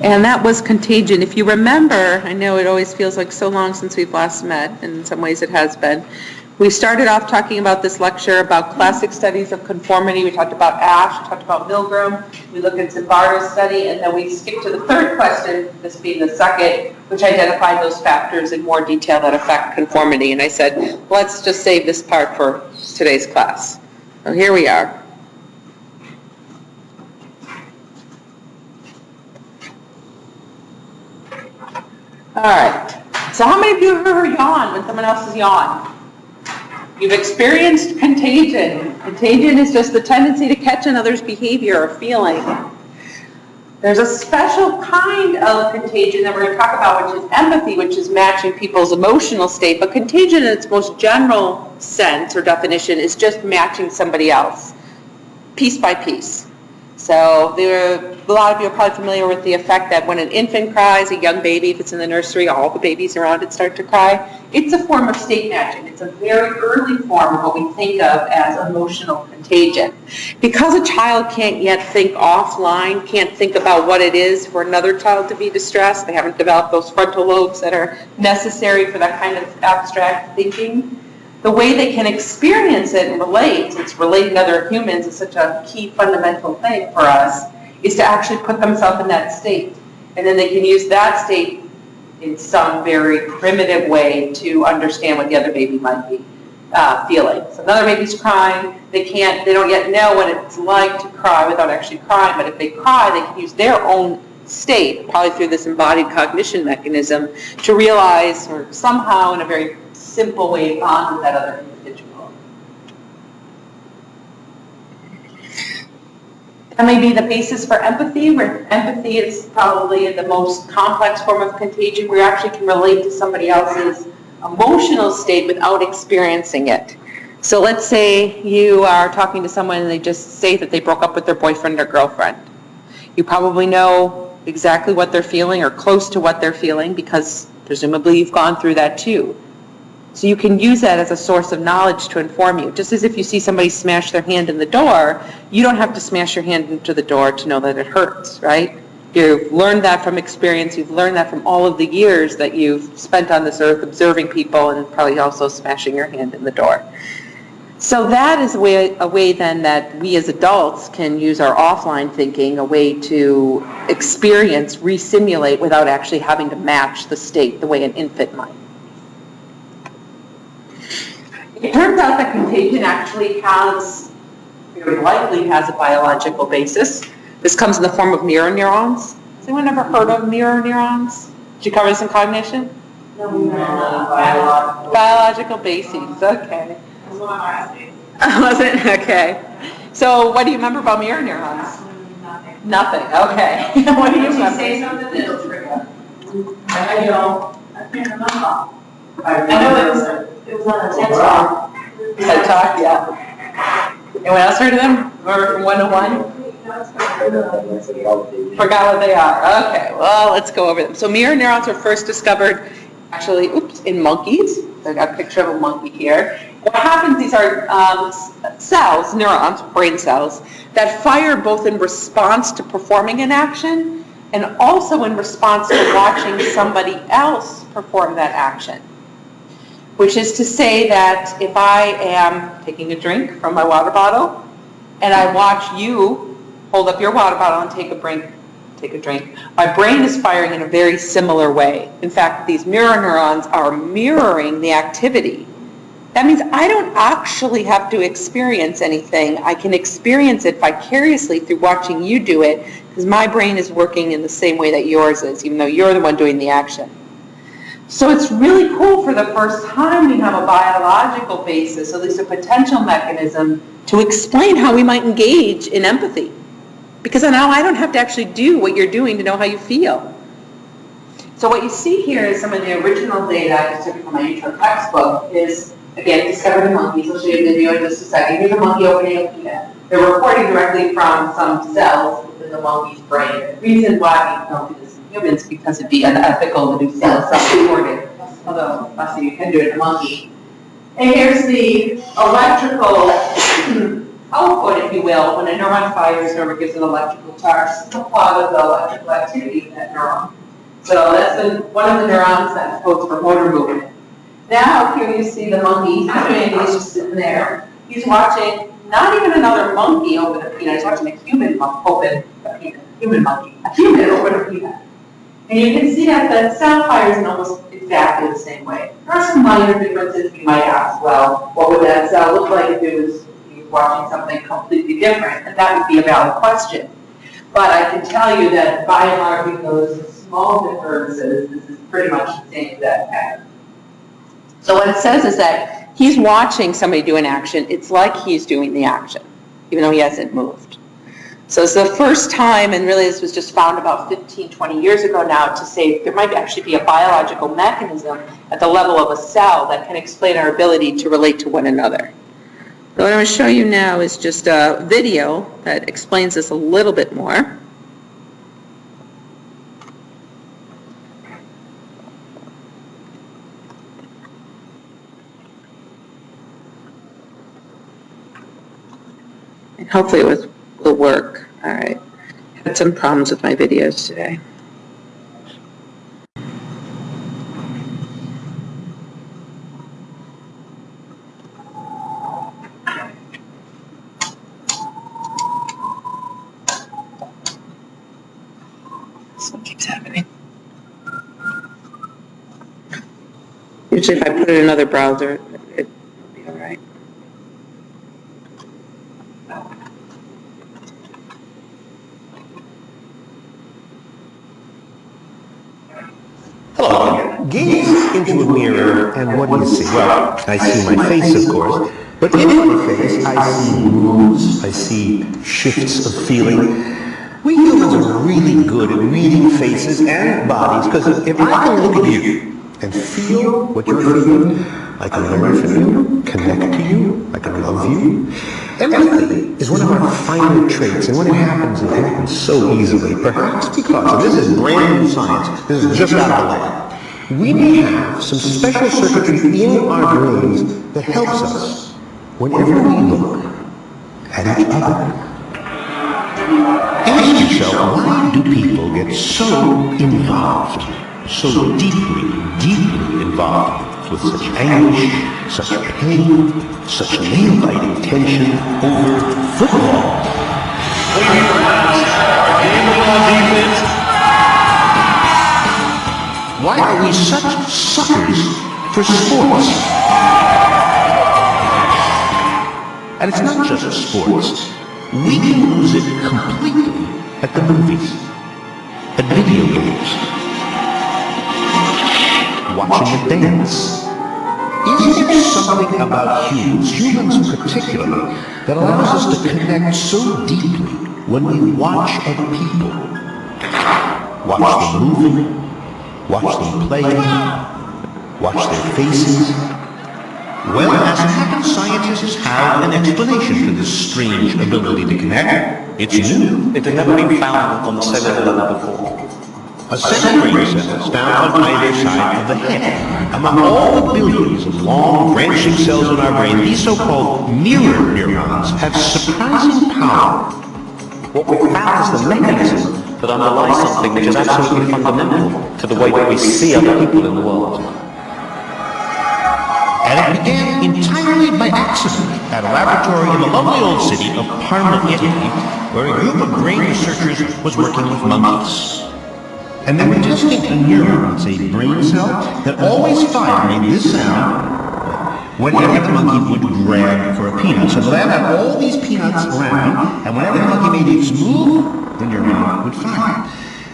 And that was Contagion. If you remember, I know it always feels like so long since we've last met, and in some ways it has been. We started off talking about this lecture about classic studies of conformity. We talked about Ash, we talked about Milgram, we looked at Zimbardo's study, and then we skipped to the third question, this being the second, which identified those factors in more detail that affect conformity. And I said, let's just save this part for today's class. So here we are. All right. So how many of you have ever yawned when someone else has yawned? You've experienced contagion. Contagion is just the tendency to catch another's behavior or feeling. There's a special kind of contagion that we're going to talk about, which is empathy, which is matching people's emotional state. But contagion in its most general sense or definition is just matching somebody else, piece by piece. So a lot of you are probably familiar with the effect that when an infant cries, a young baby, if it's in the nursery, all the babies around it start to cry. It's a form of state matching. It's a very early form of what we think of as emotional contagion. Because a child can't yet think offline, can't think about what it is for another child to be distressed, they haven't developed those frontal lobes that are necessary for that kind of abstract thinking. The way they can experience it and relate, since relating to other humans is such a key fundamental thing for us, is to actually put themselves in that state. And then they can use that state in some very primitive way to understand what the other baby might be feeling. So another baby's crying, they don't yet know what it's like to cry without actually crying, but if they cry, they can use their own state, probably through this embodied cognition mechanism, to realize, or somehow in a very simple way, bond with that other individual. That may be the basis for empathy, where empathy is probably the most complex form of contagion, where you actually can relate to somebody else's emotional state without experiencing it. So let's say you are talking to someone and they just say that they broke up with their boyfriend or girlfriend. You probably know exactly what they're feeling or close to what they're feeling because presumably you've gone through that too. So you can use that as a source of knowledge to inform you. Just as if you see somebody smash their hand in the door, you don't have to smash your hand into the door to know that it hurts, right? You've learned that from experience. You've learned that from all of the years that you've spent on this earth observing people and probably also smashing your hand in the door. So that is a way then that we as adults can use our offline thinking, a way to experience, re-simulate without actually having to match the state the way an infant might. It turns out that contagion actually very likely has a biological basis. This comes in the form of mirror neurons. Has anyone ever heard of mirror neurons? Did you cover this in cognition? No. Biological bases, okay. Was it? Okay. So what do you remember about mirror neurons? Nothing, okay. What do you remember? Say something that'll trigger. I can't remember. I know it was on a TED Talk. TED Talk, yeah. Anyone else heard of them? Remember from 1 to 1? Forgot what they are. Okay, well, let's go over them. So mirror neurons were first discovered, actually, in monkeys. So I got a picture of a monkey here. What happens, these are cells, neurons, brain cells, that fire both in response to performing an action and also in response to watching somebody else perform that action. Which is to say that if I am taking a drink from my water bottle and I watch you hold up your water bottle and take a drink, my brain is firing in a very similar way. In fact, these mirror neurons are mirroring the activity. That means I don't actually have to experience anything. I can experience it vicariously through watching you do it because my brain is working in the same way that yours is, even though you're the one doing the action. So it's really cool for the first time we have a biological basis, at least a potential mechanism, to explain how we might engage in empathy. Because now I don't have to actually do what you're doing to know how you feel. So what you see here is some of the original data I just took from my intro textbook is, again, discovered in monkeys. I'll show you a video in just a second. Here's a monkey opening a peanut. They're reporting directly from some cells within the monkey's brain. The reason why we don't do this in humans because it'd be unethical to do cells self-reported. Although, let's see, you can do it in a monkey. And here's the electrical output, if you will, when a neuron fires or gives an electrical charge. It's the plot of the electrical activity in that neuron. So that's one of the neurons that codes for motor movement. Now here you see the monkey. He's not doing anything, he's just sitting there. He's watching not even another monkey open a peanut. He's watching a human open a peanut. Human monkey. A human open a peanut. And you can see that the cell fires in almost exactly the same way. There are some minor differences. You might ask, well, what would that cell look like if it was watching something completely different? And that would be a valid question. But I can tell you that by and large, with those small differences, this is pretty much the same exact pattern. So what it says is that he's watching somebody do an action. It's like he's doing the action, even though he hasn't moved. So it's the first time, and really this was just found about 15, 20 years ago now, to say there might actually be a biological mechanism at the level of a cell that can explain our ability to relate to one another. So what I'm going to show you now is just a video that explains this a little bit more. And hopefully it will work. All right. Had some problems with my videos today. This one keeps happening. Usually if I put it in another browser, it'll be all right. Hello. Gaze into a mirror, and what do you see? Well, I see my face, of course, but in my face, I see moods, I see shifts of feeling. We humans are really good at reading faces and bodies, because if I can look at you and feel what you're feeling, I can learn from you, connect to you, I can love you. Empathy is one of our finer traits, and when it happens so easily, perhaps because, and this is brand new science, this is just out of the lab, we may have some special circuitry in our brains that helps us whenever we look at each other. Ask yourself, why do people get so involved, so deeply involved with such anguish, such pain, such nail-biting tension over football? Why are we such suckers for sports? And it's not just sports. We can lose it completely at the movies, at video games, watching a dance. Is there something about humans particularly, that allows us to connect so deeply when we watch other people? Watch them moving, watch them playing, watch their faces. Well, as it happens, scientists have an explanation for this strange ability to connect. It's new. It had never been found on the cellular level before. A set of brain cells found on either side of the head. Among all the billions of long branching cells in our brain, these so-called mirror neurons have surprising power. What we found is the mechanism that underlies something which is absolutely fundamental to the way that we see other people in the world. And it began entirely by accident at a laboratory in the lovely old city of Parma, Italy, where a group of brain researchers was working with monkeys. And they were testing a neuron, a brain cell, that always fired this sound whenever the monkey would grab for a peanut. So the lab had all these peanuts around, and whenever the monkey made its move, the neuron would fire.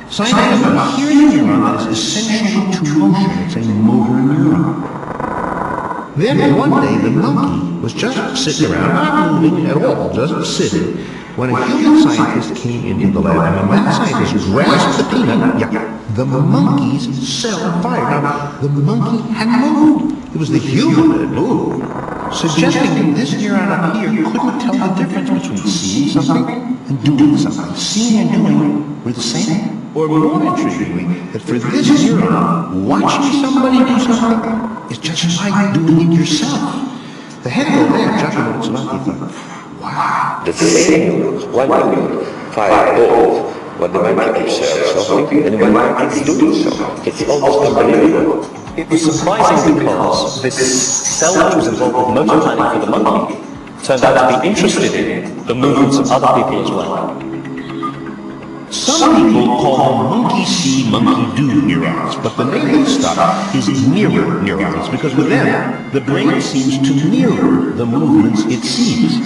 Scientists are hearing a neuron that is essential to motion. It's a motor neuron. Then one day the monkey was just sitting around, not moving at all, just sitting, when a human scientist came into the lab, and when that scientist grasped the peanut, the monkey's cell fired. Now, the monkey had moved. It was the human that had moved, suggesting that this neuron up here couldn't tell the difference between seeing something and doing something. Seeing and doing were the same. Or more intriguingly, that for this neuron, watching somebody do something is just like doing it yourself. The head of the lab, Giacomo Tzolaki, thought, Wow. The signals when you fire balls, when the monkey observes something, and when the monkey is doing so. It's almost unbelievable. It was surprising because this cell which was involved with motor planning for the monkey turned out to be interested in the movements of other people as well. Some people call them monkey see, monkey do neurons, but the name of the stuff is mirror neurons, because with them, the brain seems to mirror the movements it sees.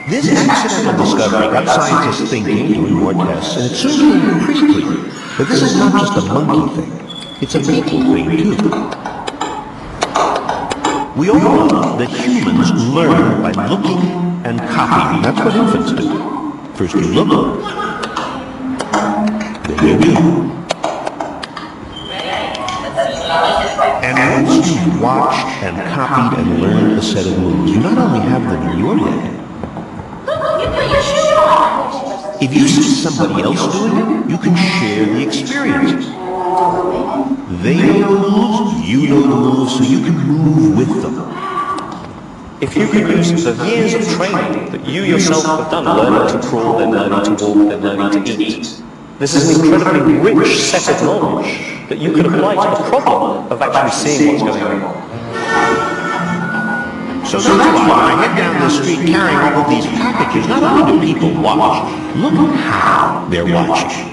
This accidental discovery got scientists thinking, doing more tests, and it soon became pretty clear that this is not just a monkey thing, it's a people thing too. We all know that humans learn by looking and copying. That's what infants do. First you look, then you do. And once you've watched and copied and learned a set of moves, you not only have them in your head, if you see somebody else doing it, you can share the experience. They know the moves, you know the moves, so you can move with them. If you can use the years of training that you yourself have done, learning to crawl, then learning to walk, then learning to eat, this is an incredibly rich set of knowledge that you can apply to the problem of actually seeing what's going on. So that's why when I head down the street carrying all of these packages, not only do people watch, look how they're watching.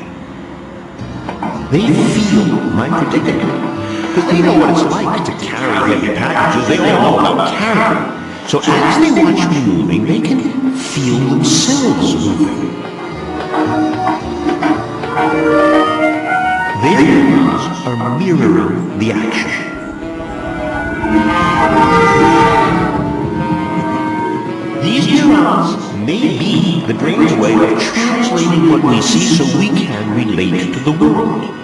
They feel my predicament. Because they know what it's like to carry heavy packages. They all know about carrying. So as they watch me moving, they can feel themselves moving. Their neurons are mirroring the action. These neurons may be the brain's way of translating what we see so we can relate to the world.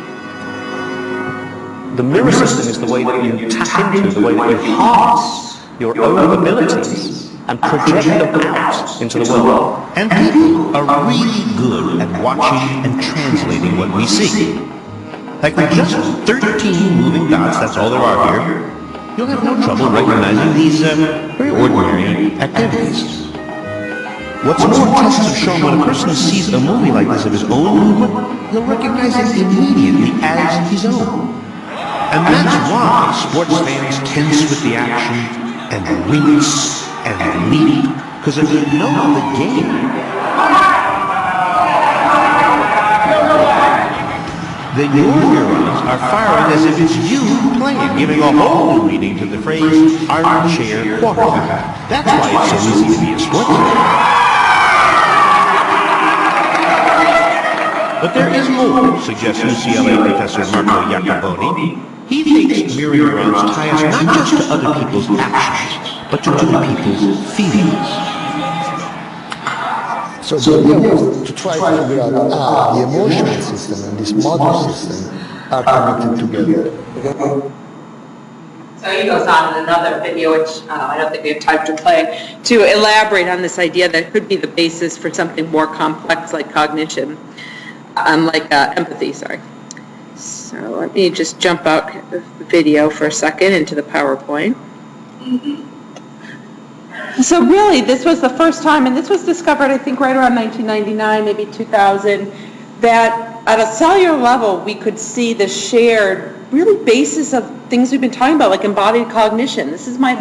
The mirror system is the way that you tap into, the way that you harness your own abilities and project them out into the world. And people are really good at watching and translating what we see. Like with just 13 moving dots, that's all there are here, you'll have no trouble recognizing these very ordinary activities. What's more, tests have shown when a person sees a movie like this of his own movement, he'll recognize it immediately as his own. And that's why sports fans tense with the action and wince and leap, because if you know the game, then your neurons are firing as if it's you playing, giving a whole new meaning to the phrase armchair quarterback. That's why it's so easy to be a sports fan. But there is more, suggests UCLA professor Marco Iacoboni. He thinks mirror neurons tie us not just to other people's actions, but to other people's feelings. So the idea was to try to figure out how the emotional system and this motor system are connected together. So he goes on in another video, which I don't think we have time to play, to elaborate on this idea that could be the basis for something more complex like cognition, like empathy, sorry. So let me just jump out the video for a second into the PowerPoint. So really, this was the first time, and this was discovered, I think, right around 1999, maybe 2000, that at a cellular level, we could see the shared, really basis of things we've been talking about, like embodied cognition. This might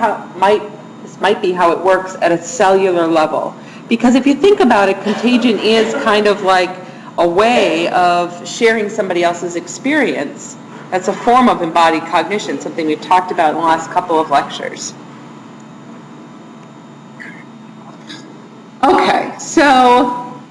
be how it works at a cellular level. Because if you think about it, contagion is kind of like a way of sharing somebody else's experience. That's a form of embodied cognition, something we've talked about in the last couple of lectures. Okay, so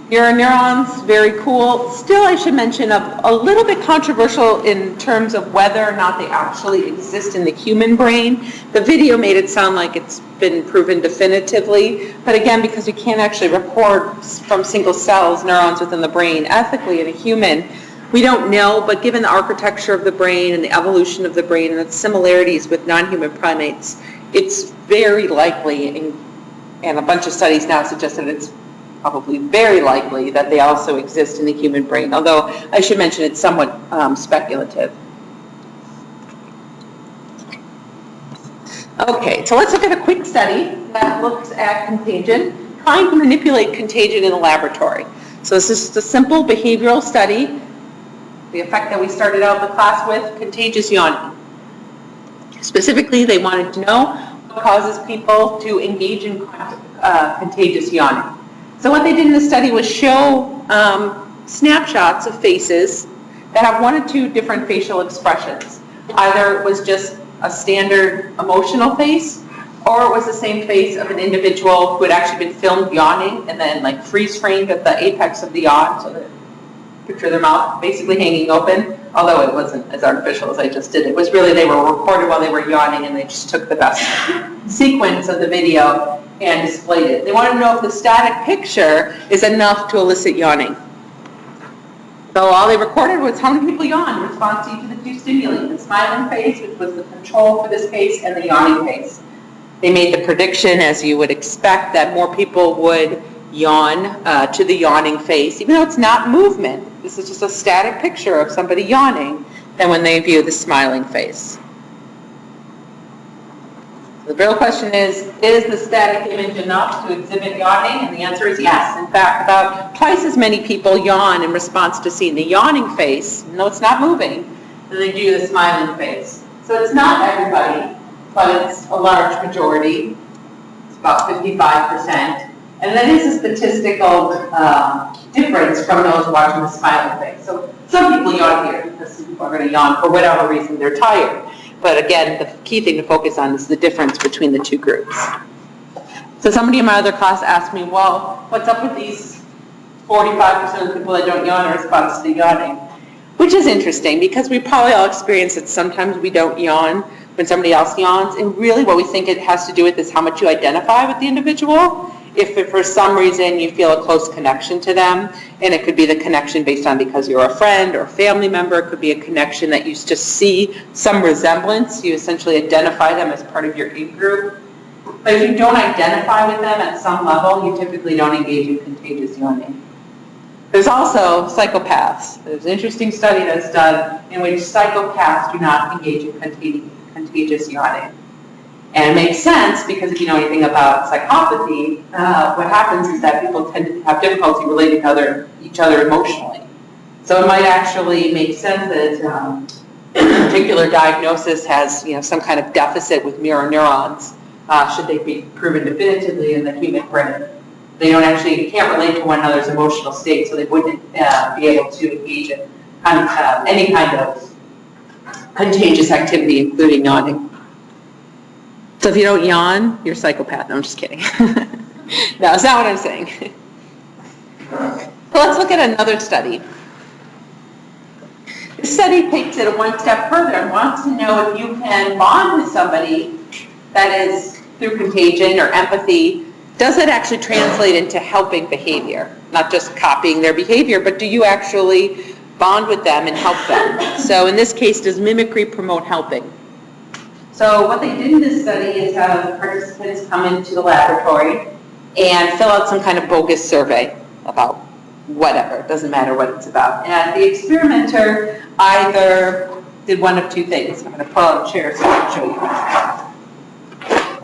mirror neurons, very cool. Still, I should mention a little bit controversial in terms of whether or not they actually exist in the human brain. The video made it sound like it's been proven definitively, but again, because we can't actually record from single cells neurons within the brain ethically in a human, we don't know, but given the architecture of the brain and the evolution of the brain and its similarities with non-human primates, it's very likely, and a bunch of studies now suggest that it's probably very likely that they also exist in the human brain, although I should mention it's somewhat speculative. Okay, so let's look at a quick study that looks at contagion, trying to manipulate contagion in the laboratory. So this is just a simple behavioral study, the effect that we started out the class with, contagious yawning. Specifically, they wanted to know what causes people to engage in contagious yawning. So what they did in the study was show snapshots of faces that have one or two different facial expressions. Either it was just a standard emotional face, or it was the same face of an individual who had actually been filmed yawning and then like freeze framed at the apex of the yawn, so that picture their mouth basically hanging open, although it wasn't as artificial as I just did. It was really they were recorded while they were yawning and they just took the best sequence of the video and displayed it. They wanted to know if the static picture is enough to elicit yawning. So all they recorded was how many people yawned in response to each of the two stimuli, the smiling face, which was the control for this case, and the yawning face. They made the prediction, as you would expect, that more people would yawn to the yawning face, even though it's not movement. This is just a static picture of somebody yawning, than when they view the smiling face. The real question is the static image enough to exhibit yawning? And the answer is yes. In fact, about twice as many people yawn in response to seeing the yawning face, even though it's not moving, than they do the smiling face. So it's not everybody, but it's a large majority. It's about 55%. And that is a statistical difference from those watching the smiling face. So some people yawn here because some people are going to yawn for whatever reason they're tired. But again, the key thing to focus on is the difference between the two groups. So somebody in my other class asked me, well, what's up with these 45% of the people that don't yawn in response to yawning? Which is interesting because we probably all experience that sometimes we don't yawn when somebody else yawns. And really what we think it has to do with is how much you identify with the individual. If for some reason you feel a close connection to them, and it could be the connection based on because you're a friend or a family member, it could be a connection that you just see some resemblance, you essentially identify them as part of your in-group. But if you don't identify with them at some level, you typically don't engage in contagious yawning. There's also psychopaths. There's an interesting study that's done in which psychopaths do not engage in contagious yawning. And it makes sense because if you know anything about psychopathy, what happens is that people tend to have difficulty relating to each other emotionally. So it might actually make sense that a particular diagnosis has some kind of deficit with mirror neurons, should they be proven definitively in the human brain. They can't relate to one another's emotional state, so they wouldn't be able to engage in any kind of contagious activity, including yawning. So if you don't yawn, you're a psychopath. No, I'm just kidding. No, that's not what I'm saying. So let's look at another study. This study takes it one step further and wants to know if you can bond with somebody that is through contagion or empathy. Does it actually translate into helping behavior? Not just copying their behavior, but do you actually bond with them and help them? So in this case, does mimicry promote helping? So what they did in this study is have participants come into the laboratory and fill out some kind of bogus survey about whatever. It doesn't matter what it's about. And the experimenter either did one of two things. I'm going to pull out a chair so I can show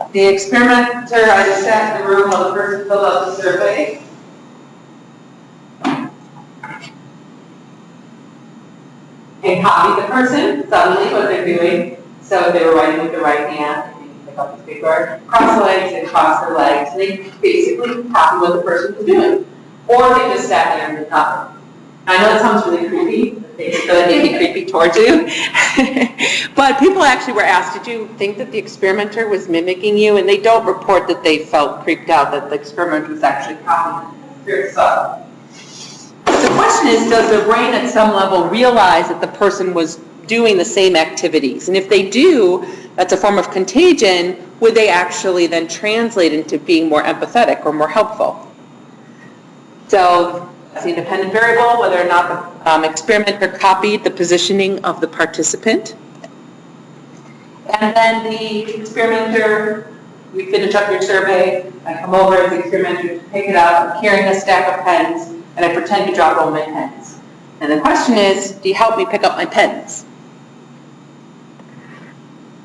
you. The experimenter either sat in the room while the person filled out the survey, and copied the person, suddenly what they're doing. So if they were writing with the right hand, they can pick up the paper, cross the legs and cross their legs, and they basically copy what the person was doing. Or they just sat there and did nothing. I know it sounds really creepy, it's going to be creepy towards you. But people actually were asked, did you think that the experimenter was mimicking you? And they don't report that they felt creeped out that the experimenter was actually copying them. It's very subtle. The question is, does the brain at some level realize that the person was doing the same activities? And if they do, that's a form of contagion, would they actually then translate into being more empathetic or more helpful? So that's the independent variable, whether or not the experimenter copied the positioning of the participant. And then the experimenter, we finish up your survey, I come over as the experimenter to pick it up, I'm carrying a stack of pens, and I pretend to drop all my pens. And the question is, do you help me pick up my pens?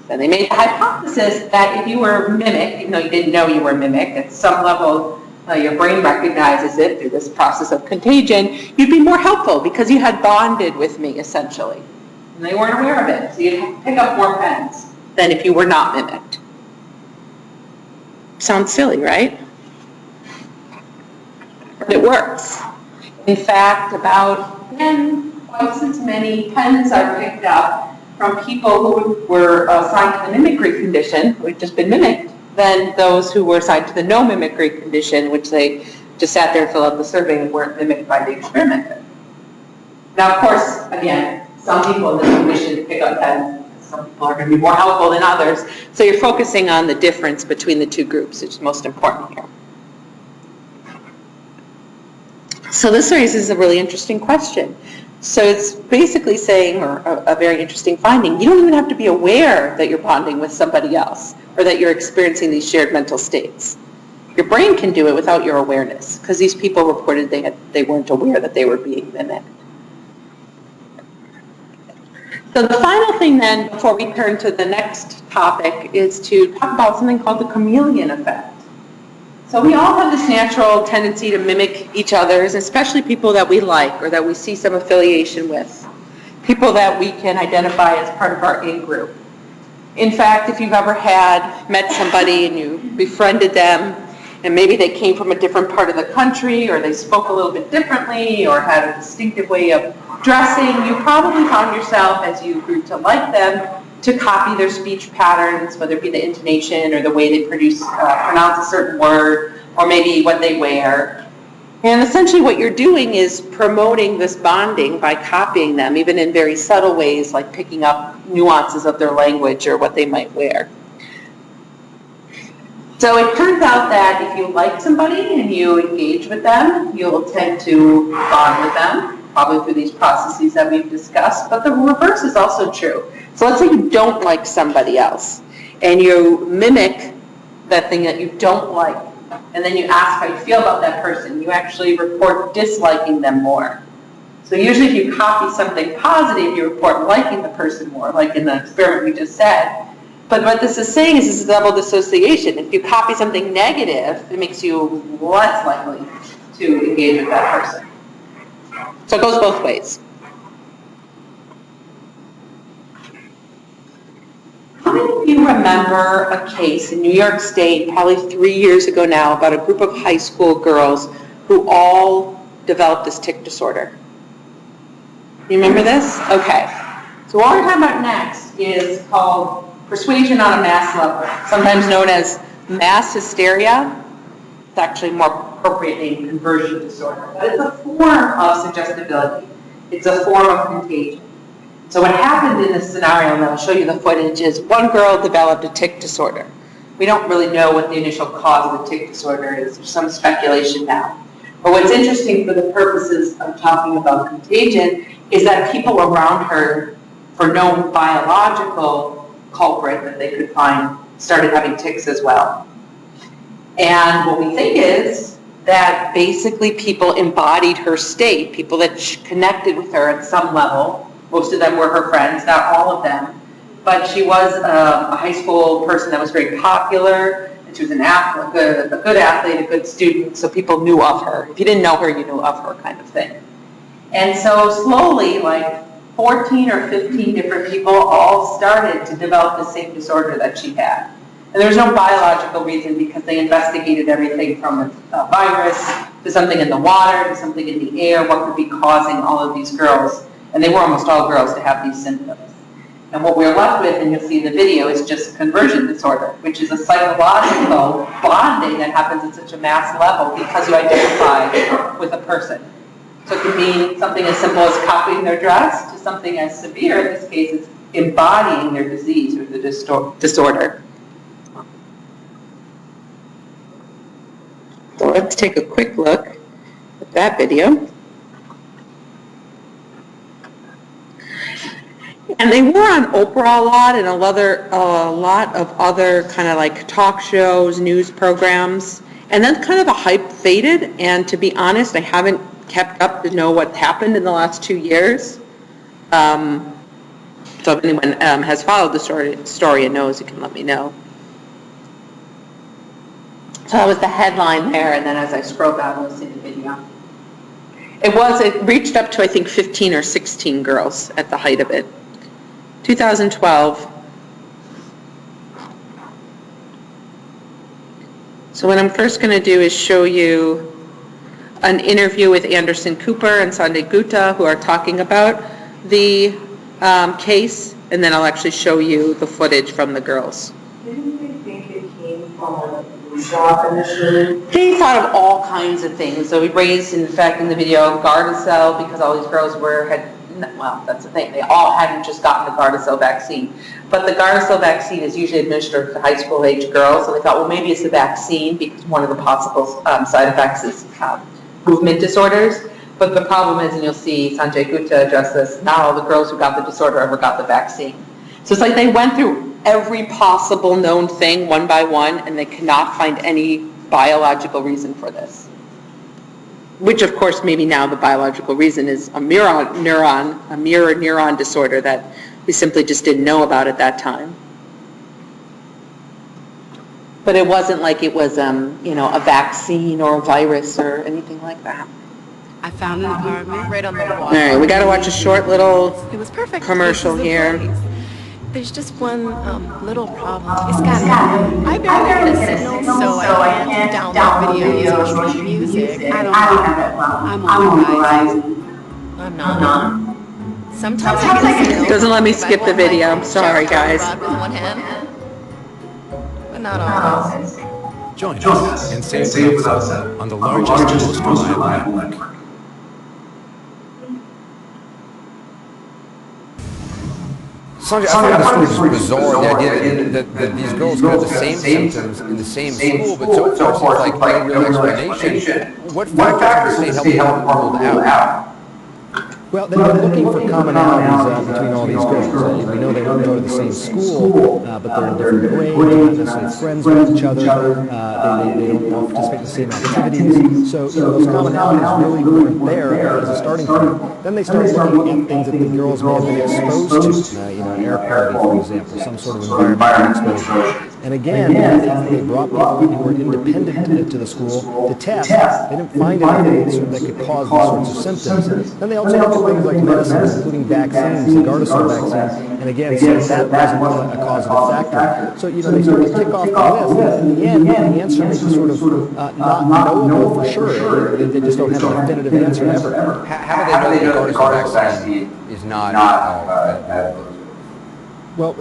Then they made the hypothesis that if you were a mimic, even though you didn't know you were a mimic, at some level your brain recognizes it through this process of contagion, you'd be more helpful because you had bonded with me, essentially. And they weren't aware of it, so you'd pick up more pens than if you were not mimicked. Sounds silly, right? But it works. In fact, about twice as many pens are picked up from people who were assigned to the mimicry condition, who had just been mimicked, than those who were assigned to the no mimicry condition, which they just sat there and filled out the survey and weren't mimicked by the experimenter. Now, of course, again, some people in this condition pick up pens. Some people are going to be more helpful than others. So you're focusing on the difference between the two groups, which is most important here. So this raises a really interesting question. So it's basically saying, or a very interesting finding, you don't even have to be aware that you're bonding with somebody else or that you're experiencing these shared mental states. Your brain can do it without your awareness, because these people reported they weren't aware that they were being mimicked. So the final thing then, before we turn to the next topic, is to talk about something called the chameleon effect. So we all have this natural tendency to mimic each other's, especially people that we like or that we see some affiliation with, people that we can identify as part of our in-group. In fact, if you've ever met somebody and you befriended them, and maybe they came from a different part of the country, or they spoke a little bit differently, or had a distinctive way of dressing, you probably found yourself, as you grew to like them, to copy their speech patterns, whether it be the intonation or the way they pronounce a certain word, or maybe what they wear. And essentially what you're doing is promoting this bonding by copying them, even in very subtle ways, like picking up nuances of their language or what they might wear. So it turns out that if you like somebody and you engage with them, you'll tend to bond with them, probably through these processes that we've discussed, but the reverse is also true. So let's say you don't like somebody else, and you mimic that thing that you don't like, and then you ask how you feel about that person. You actually report disliking them more. So usually if you copy something positive, you report liking the person more, like in the experiment we just said. But what this is saying is this is double dissociation. If you copy something negative, it makes you less likely to engage with that person. So it goes both ways. How many of you remember a case in New York State, probably 3 years ago now, about a group of high school girls who all developed this tic disorder? You remember this? Okay. So what we're talking about next is called Persuasion on a mass level, sometimes known as mass hysteria. It's actually more appropriate name, conversion disorder. But it's a form of suggestibility. It's a form of contagion. So what happened in this scenario, and I'll show you the footage, is one girl developed a tic disorder. We don't really know what the initial cause of the tic disorder is. There's some speculation now. But what's interesting for the purposes of talking about contagion is that people around her, for no biological culprit that they could find, started having tics as well. And what we think is that basically people embodied her state, people that connected with her at some level. Most of them were her friends, not all of them. But she was a high school person that was very popular, and she was an athlete, a good athlete, a good student, so people knew of her. If you didn't know her, you knew of her, kind of thing. And so slowly, like 14 or 15 different people all started to develop the same disorder that she had. And there was no biological reason, because they investigated everything from a virus to something in the water to something in the air, what could be causing all of these girls. And they were almost all girls to have these symptoms. And what we're left with, and you'll see in the video, is just conversion disorder, which is a psychological bonding that happens at such a mass level because you identify with a person. So it can mean something as simple as copying their dress to something as severe, in this case, it's embodying their disease or the disorder. So let's take a quick look at that video. And they were on Oprah a lot and a lot of other kind of like talk shows, news programs. And then kind of the hype faded. And to be honest, I haven't kept up to know what happened in the last 2 years. So if anyone has followed the story and knows, you can let me know. So that was the headline there, and then as I scroll down, you'll see the video. It reached up to, I think, 15 or 16 girls at the height of it. 2012. So what I'm first going to do is show you an interview with Anderson Cooper and Sanjay Gupta, who are talking about the case, and then I'll actually show you the footage from the girls. Didn't they think it came from like a shop initially? He thought of all kinds of things. So he raised, in fact, in the video, Gardasil, because all these girls well, that's the thing, they all hadn't just gotten the Gardasil vaccine. But the Gardasil vaccine is usually administered to high school age girls, so they thought, well, maybe it's the vaccine, because one of the possible side effects is movement disorders. But the problem is, and you'll see Sanjay Gupta address this, not all the girls who got the disorder ever got the vaccine. So it's like they went through every possible known thing one by one, and they cannot find any biological reason for this. Which, of course, maybe now the biological reason is a mirror neuron disorder that we simply just didn't know about at that time. But it wasn't like it was, a vaccine or a virus or anything like that. I found an apartment right on the water. All right, we got to watch a short little It was perfect. commercial This is the here. place. There's just one little problem. It's got I barely get a signal, so I can't download videos or stream music. I don't have it. I'm on Verizon. I'm not. Sometimes I get a signal. Doesn't let me skip the video. I'm sorry, guys. With one hand, but not always. Join us and save without setup on the largest, most reliable network. Sanjay, I find this really bizarre, the idea that these girls could have the same symptoms in the same school, but so far it seems like no real explanation. What factors in the state help them ruled out? Well, they've been looking for commonalities between all these girls. We know they don't go to the same school, but they're in different grades, not necessarily friends with each other, they don't all participate in the same activities. So, those commonalities really weren't there as a starting point. Then they started looking at things that the girls may have been exposed to, air quality, for example, some sort of environmental exposure. And again, they brought people who were independent to the school to test. They didn't find anything that could cause these sorts of symptoms. Then they also looked at things like medicines, including vaccines, the Gardasil vaccine. And again, so that wasn't a causative factor. So, they started to tick off the list. And in the end, the answer is sort of not knowable for sure. They just don't have a definitive answer ever. How do they know the Gardasil vaccine is not Well,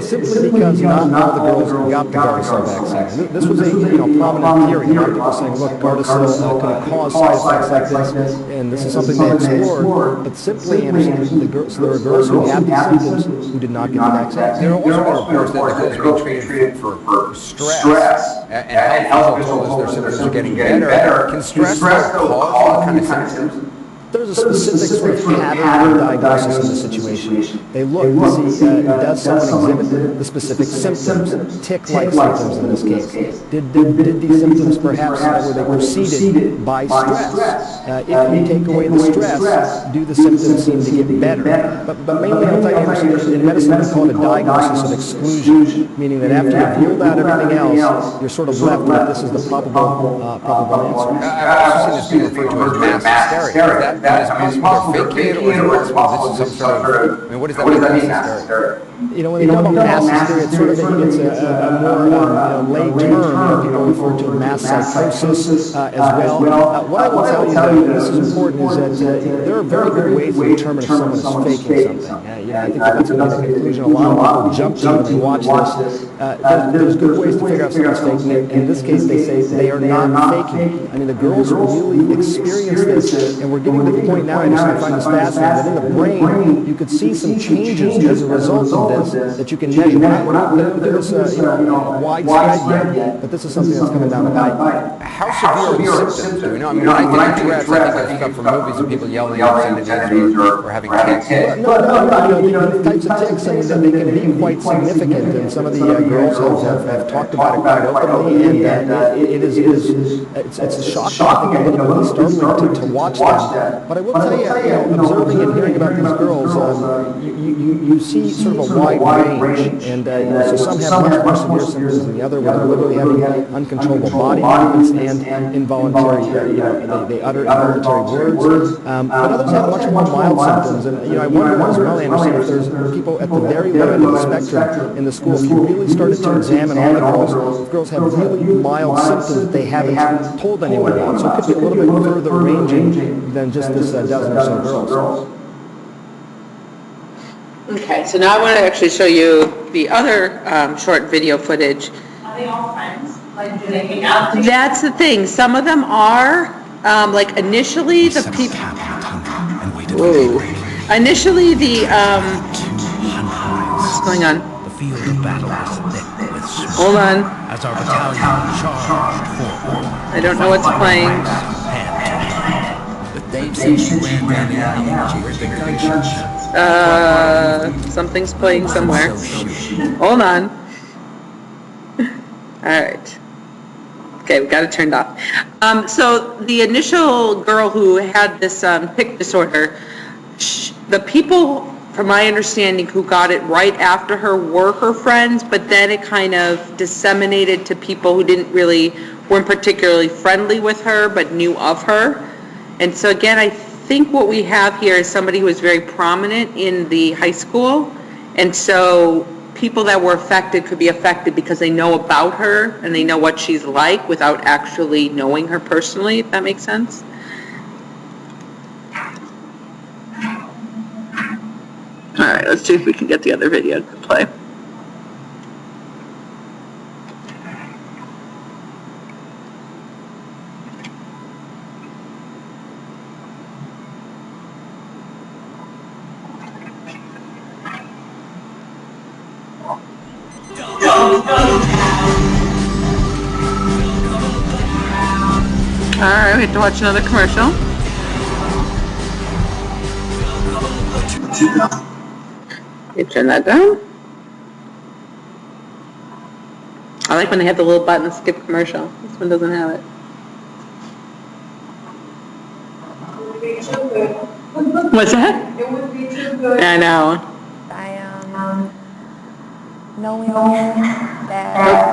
simply because not all the girls got the Gardasil vaccine. This was a prominent theory. A lot of people saying, look, Gardasil could cause side effects like this, and this is something they explored. But simply, Anderson, there were girls who had these symptoms who did not get the vaccine. There are also reports that the girls are being treated for stress, and health officials told us their symptoms are getting better. Can stress cause all kind of symptoms? There's a specific sort of pattern of diagnosis in this situation. They look to see, does someone exhibit the specific symptoms, tick-like symptoms in this case? Did these symptoms perhaps, were they preceded by stress? If you take away the stress, do the symptoms seem to get better? But mainly, I'll tell you, Anderson, in medicine we call it a diagnosis of exclusion, meaning that after you've ruled out everything else, you're sort of left with this is the probable answer. I've also seen this being referred to as mass hysteria. That is possible they're faking it, or is it possible this is some sort of, what does that mean, mass hysteria? When they talk about mass hysteria, it's sort of a more lay term. People refer to mass psychosis as well. What I will tell you, though, and this is important, is that there are very good ways to determine if someone is faking something. I think that's going to be the conclusion a lot of people jump to when they watch this. There's good ways to figure out if someone's faking it. In this case, they say they are not faking. I mean, the girls really experience this, and we're getting to the point now, I just find this fascinating, that in the brain, you could see some changes as a result of this that you can measure. We're not going to do this widespread yet, but this is something that's coming down the pipe. How severe are the symptoms? Do we know? I mean, when I think of Tourette's, I think of stuff from movies of people yelling obscenities or having tics. No, these types of tics, they can be quite significant, and some of the girls have talked about it quite openly, and it's a shock. I think it's really startling to watch them. But I will tell you, observing and hearing about these girls, you see sort of a wide range, and so some have much more severe symptoms than the other, where they're literally having uncontrollable body movements and involuntary, they utter involuntary words. But others have much more mild symptoms, and I wonder as well, Anderson, if there's people at the very low end of the spectrum in the school. If you really started to examine all the girls, if girls have really mild symptoms that they haven't told anyone about, so it could be a little bit further ranging than just this dozen or so girls. Okay, so now I want to actually show you the other short video footage. Are they all friends? Like, do they hang out together? That's the thing. Some of them are, like initially the people. Initially the what's going on? The field of battle was thick with smoke. Hold on. As our battalion charged forward. I don't know what's playing. Hand to hand. The Dave said she ran down the alley. Where's the gunshot? Something's playing somewhere. Hold on. All right. Okay, we got it turned off. So the initial girl who had this tic disorder, the people, from my understanding, who got it right after her were her friends, but then it kind of disseminated to people who weren't particularly friendly with her, but knew of her. And so again, I think what we have here is somebody who was very prominent in the high school, and so people that were affected could be affected because they know about her and they know what she's like without actually knowing her personally, if that makes sense. All right, let's see if we can get the other video to play. All right, we have to watch another commercial. You turn that down. I like when they have the little button skip commercial. This one doesn't have it. What's that? It would be too good. I know. Knowing that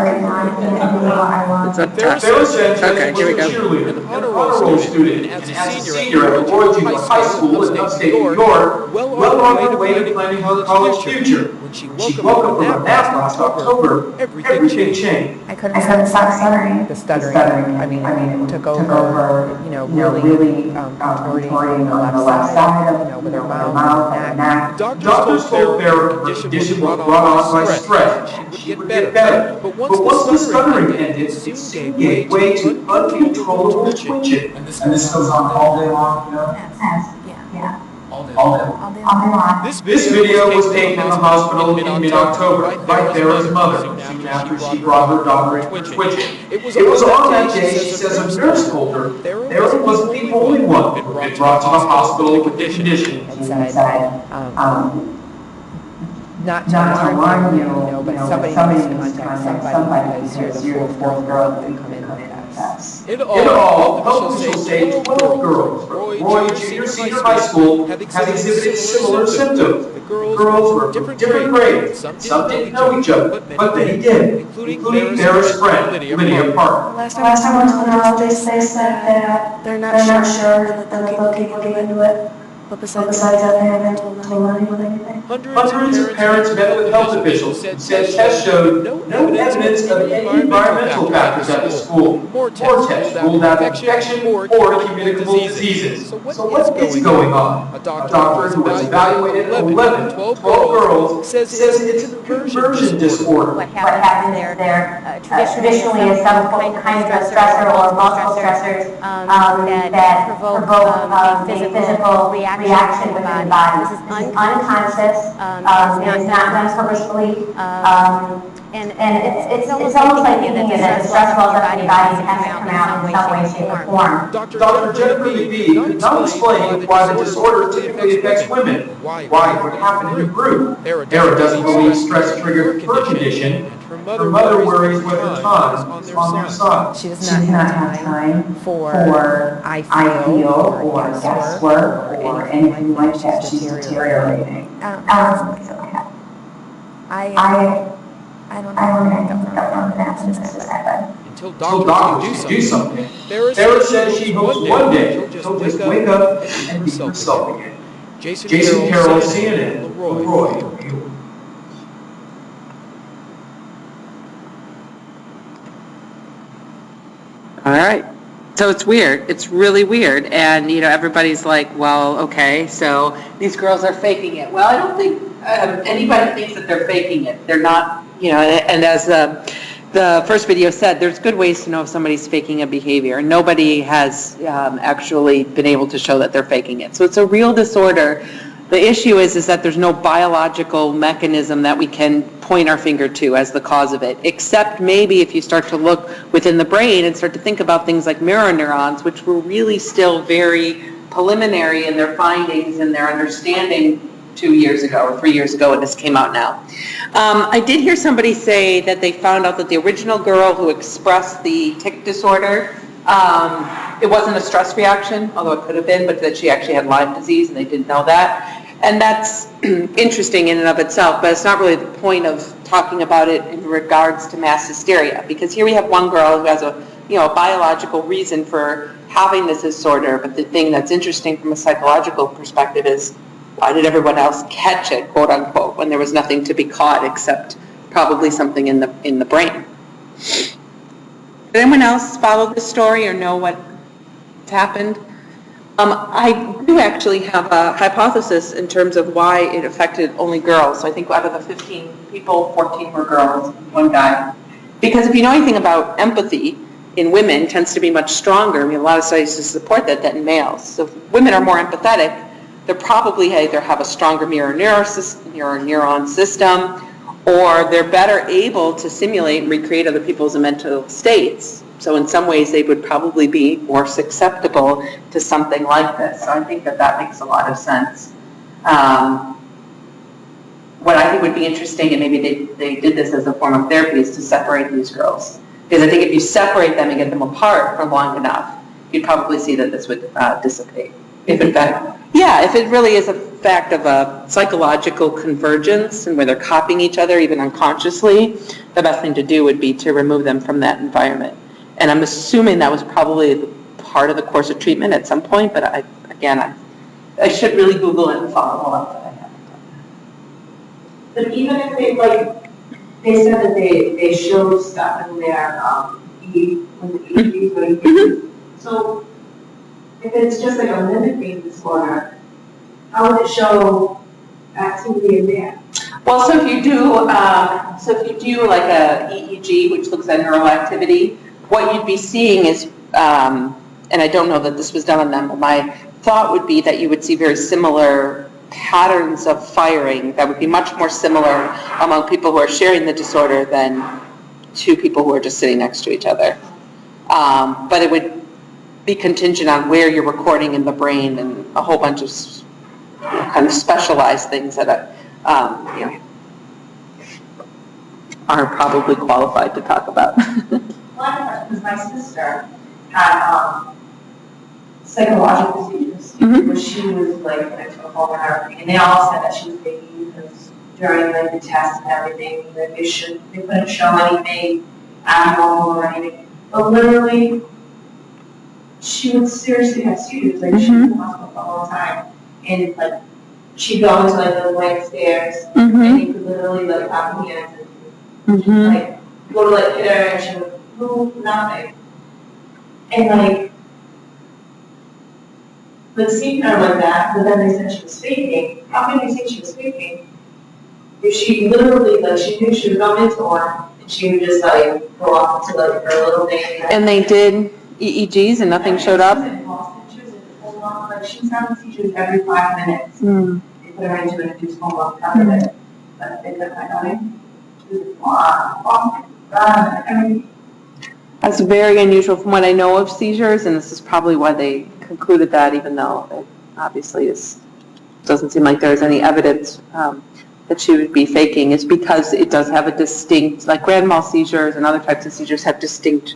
right now, It's up top. Okay, here we go. An honor roll student, and as a senior at Persuasion High School in upstate New York, well on her way to planning her college future. When she woke up from a nap last October, everything changed. I couldn't stop stuttering. The stuttering, I mean, it took over, really contorting on the left side, with her mouth and neck. Doctors told her condition was brought on by stress. She would get better. But once the stuttering ended, it soon gave way to uncontrollable twitching. And this goes on all day long, Yeah. All day long. This video was taken in the hospital in mid-October, right there as a mother, soon after she brought her daughter in for twitching. It was on that day, she says, a nurse told her there wasn't the only one who had been brought to the hospital with the condition. And said, not to alarm you, but somebody needs to contact somebody because you're the fourth girl that come in with us. In all, health officials say 12 girls from Roy Junior Senior High School have exhibited similar symptoms. The girls were from different grades. Some didn't know each other, but they did, including Vera's friend, Lydia Parker. Last time I went to the neurologist, they said that they're not sure that they'll keep looking into it. But besides that, they haven't told anyone anything. Hundreds of parents met with health officials and said tests showed no evidence of any environmental factors at the school. More tests ruled out infection or communicable diseases. So what is going on? A doctor who has evaluated 12 girls says it's a conversion disorder. What happens there traditionally is some kind of stressor or multiple stressors that provoke a physical reaction within the body. This is unconscious, it's not done purposefully, And it's almost like thinking that the stress wells up in your body has to come out in some way, shape, or form. Dr. Jennifer B. could not explain why the disorder typically affects women, why it would happen in a group. Era doesn't believe stress triggered her condition, and her mother worries whether time is on their side. She does not have time for I feel or guesswork or anything like that. She's deteriorating. It's okay. I don't know if that's just happened. Until doctors can do something. Sarah says she hopes one day she'll just wake up and be herself again. Jason Carroll, CNN, Leroy. All right. So it's weird. It's really weird. And, everybody's like, well, okay, so these girls are faking it. Well, I don't think anybody thinks that they're faking it. They're not, and as the first video said, there's good ways to know if somebody's faking a behavior. Nobody has actually been able to show that they're faking it. So it's a real disorder. The issue is that there's no biological mechanism that we can point our finger to as the cause of it, except maybe if you start to look within the brain and start to think about things like mirror neurons, which were really still very preliminary in their findings and their understanding 2 years ago or 3 years ago when this came out now. I did hear somebody say that they found out that the original girl who expressed the tic disorder, it wasn't a stress reaction, although it could have been, but that she actually had Lyme disease and they didn't know that. And that's interesting in and of itself, but it's not really the point of talking about it in regards to mass hysteria, because here we have one girl who has a biological reason for having this disorder, but the thing that's interesting from a psychological perspective is why did everyone else catch it, quote unquote, when there was nothing to be caught except probably something in the brain? Did anyone else follow this story or know what's happened? I do actually have a hypothesis in terms of why it affected only girls. So I think out of the 15 people, 14 were girls, one guy. Because if you know anything about empathy in women, it tends to be much stronger. We have a lot of studies to support that in males. So if women are more empathetic, they probably either have a stronger mirror neuron system, or they're better able to simulate and recreate other people's mental states. So in some ways, they would probably be more susceptible to something like this. So I think that makes a lot of sense. What I think would be interesting, and maybe they did this as a form of therapy, is to separate these girls. Because I think if you separate them and get them apart for long enough, you'd probably see that this would dissipate. If it really is a fact of a psychological convergence and where they're copying each other even unconsciously, the best thing to do would be to remove them from that environment. And I'm assuming that was probably part of the course of treatment at some point, but I should really Google it and follow up, but I haven't done that. But even if they said that they showed stuff in their EEGs, so if it's just like a mimicking disorder, how would it show activity in there? Well, so if you do like a EEG, which looks at neural activity, what you'd be seeing is, and I don't know that this was done on them, but my thought would be that you would see very similar patterns of firing that would be much more similar among people who are sharing the disorder than two people who are just sitting next to each other. But it would be contingent on where you're recording in the brain and a whole bunch of kind of specialized things that are probably qualified to talk about. Because my sister had psychological seizures, where she was like put into a coma and everything, and they all said that she was faking because during like the tests and everything, that they couldn't show anything abnormal or anything. But literally, she would seriously have seizures. Like she was in the hospital for a long time, and like she'd go into like the blank stairs, and you could literally like have hands and like go to like hit her, and she would move nothing. And like, but seeing her like that, but then they said she was faking. How can they say she was faking? If she literally, like, she knew she would come into one, and she would just like go off into like her little thing. And they did EEGs and nothing showed up? She was having seizures every 5 minutes. They put her into an induced coma, covered it, but they couldn't find nothing. That's very unusual from what I know of seizures, and this is probably why they concluded that, even though it obviously doesn't seem like there's any evidence that she would be faking, is because it does have a distinct, like grand mal seizures and other types of seizures have distinct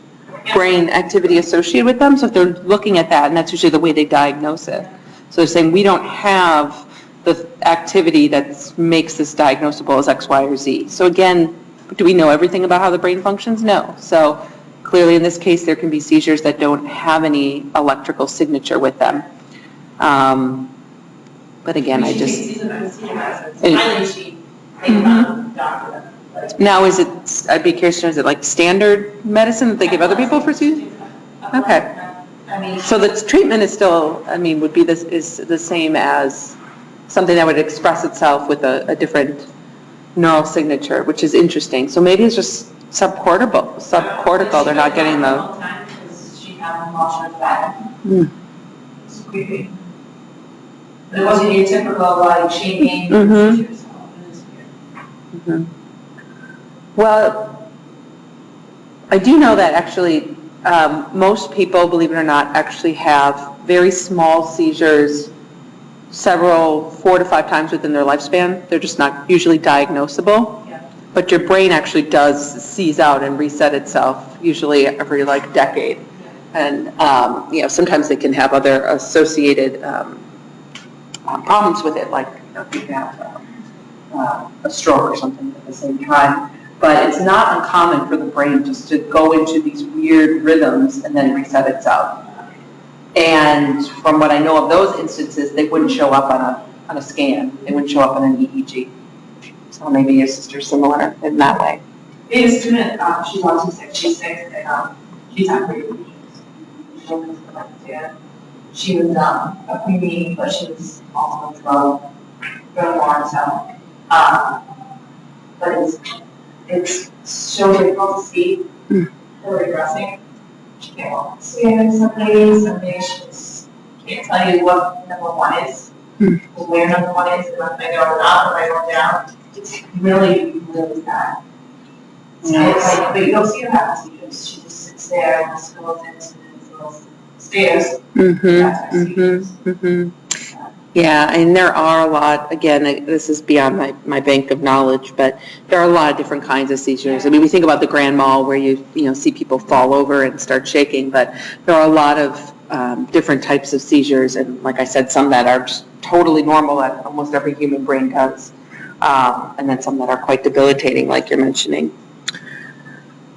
brain activity associated with them. So if they're looking at that, and that's usually the way they diagnose it. So they're saying we don't have the activity that makes this diagnosable as X, Y, or Z. So again, do we know everything about how the brain functions? No. So clearly in this case, there can be seizures that don't have any electrical signature with them. But again, I just... Now, is it, I'd be curious, is it like standard medicine that they give other people for seizures? Okay. So the treatment is still, would be is the same as something that would express itself with a different neural signature, which is interesting. So maybe it's just subcortical. They're not getting the... She had convulsions back. It's creepy. But it wasn't your typical, like, shaking seizures. Well, I do know that actually most people, believe it or not, actually have very small seizures 4 to 5 times within their lifespan. They're just not usually diagnosable. Yeah. But your brain actually does seize out and reset itself, usually every decade. And sometimes they can have other associated problems with it, like if you have a stroke or something at the same time. But it's not uncommon for the brain just to go into these weird rhythms and then reset itself. And from what I know of those instances, they wouldn't show up on a scan. They wouldn't show up on an EEG. So maybe your sister's similar in that way. We have a student, she's autistic, she's 6, and she's not pretty good. She was a preemie, but she was also 12, very more, so. But it's so difficult to see her regressing. She can't walk upstairs some days she just can't tell you what number 1 is, or where number 1 is, if I go up or I go down. It's really, really bad. But you'll see her have seizures. She just sits there and just goes into these little stairs. Yeah, and there are a lot, again, this is beyond my bank of knowledge, but there are a lot of different kinds of seizures. We think about the grand mal where you see people fall over and start shaking, but there are a lot of different types of seizures, and like I said, some that are just totally normal that almost every human brain does, and then some that are quite debilitating, like you're mentioning.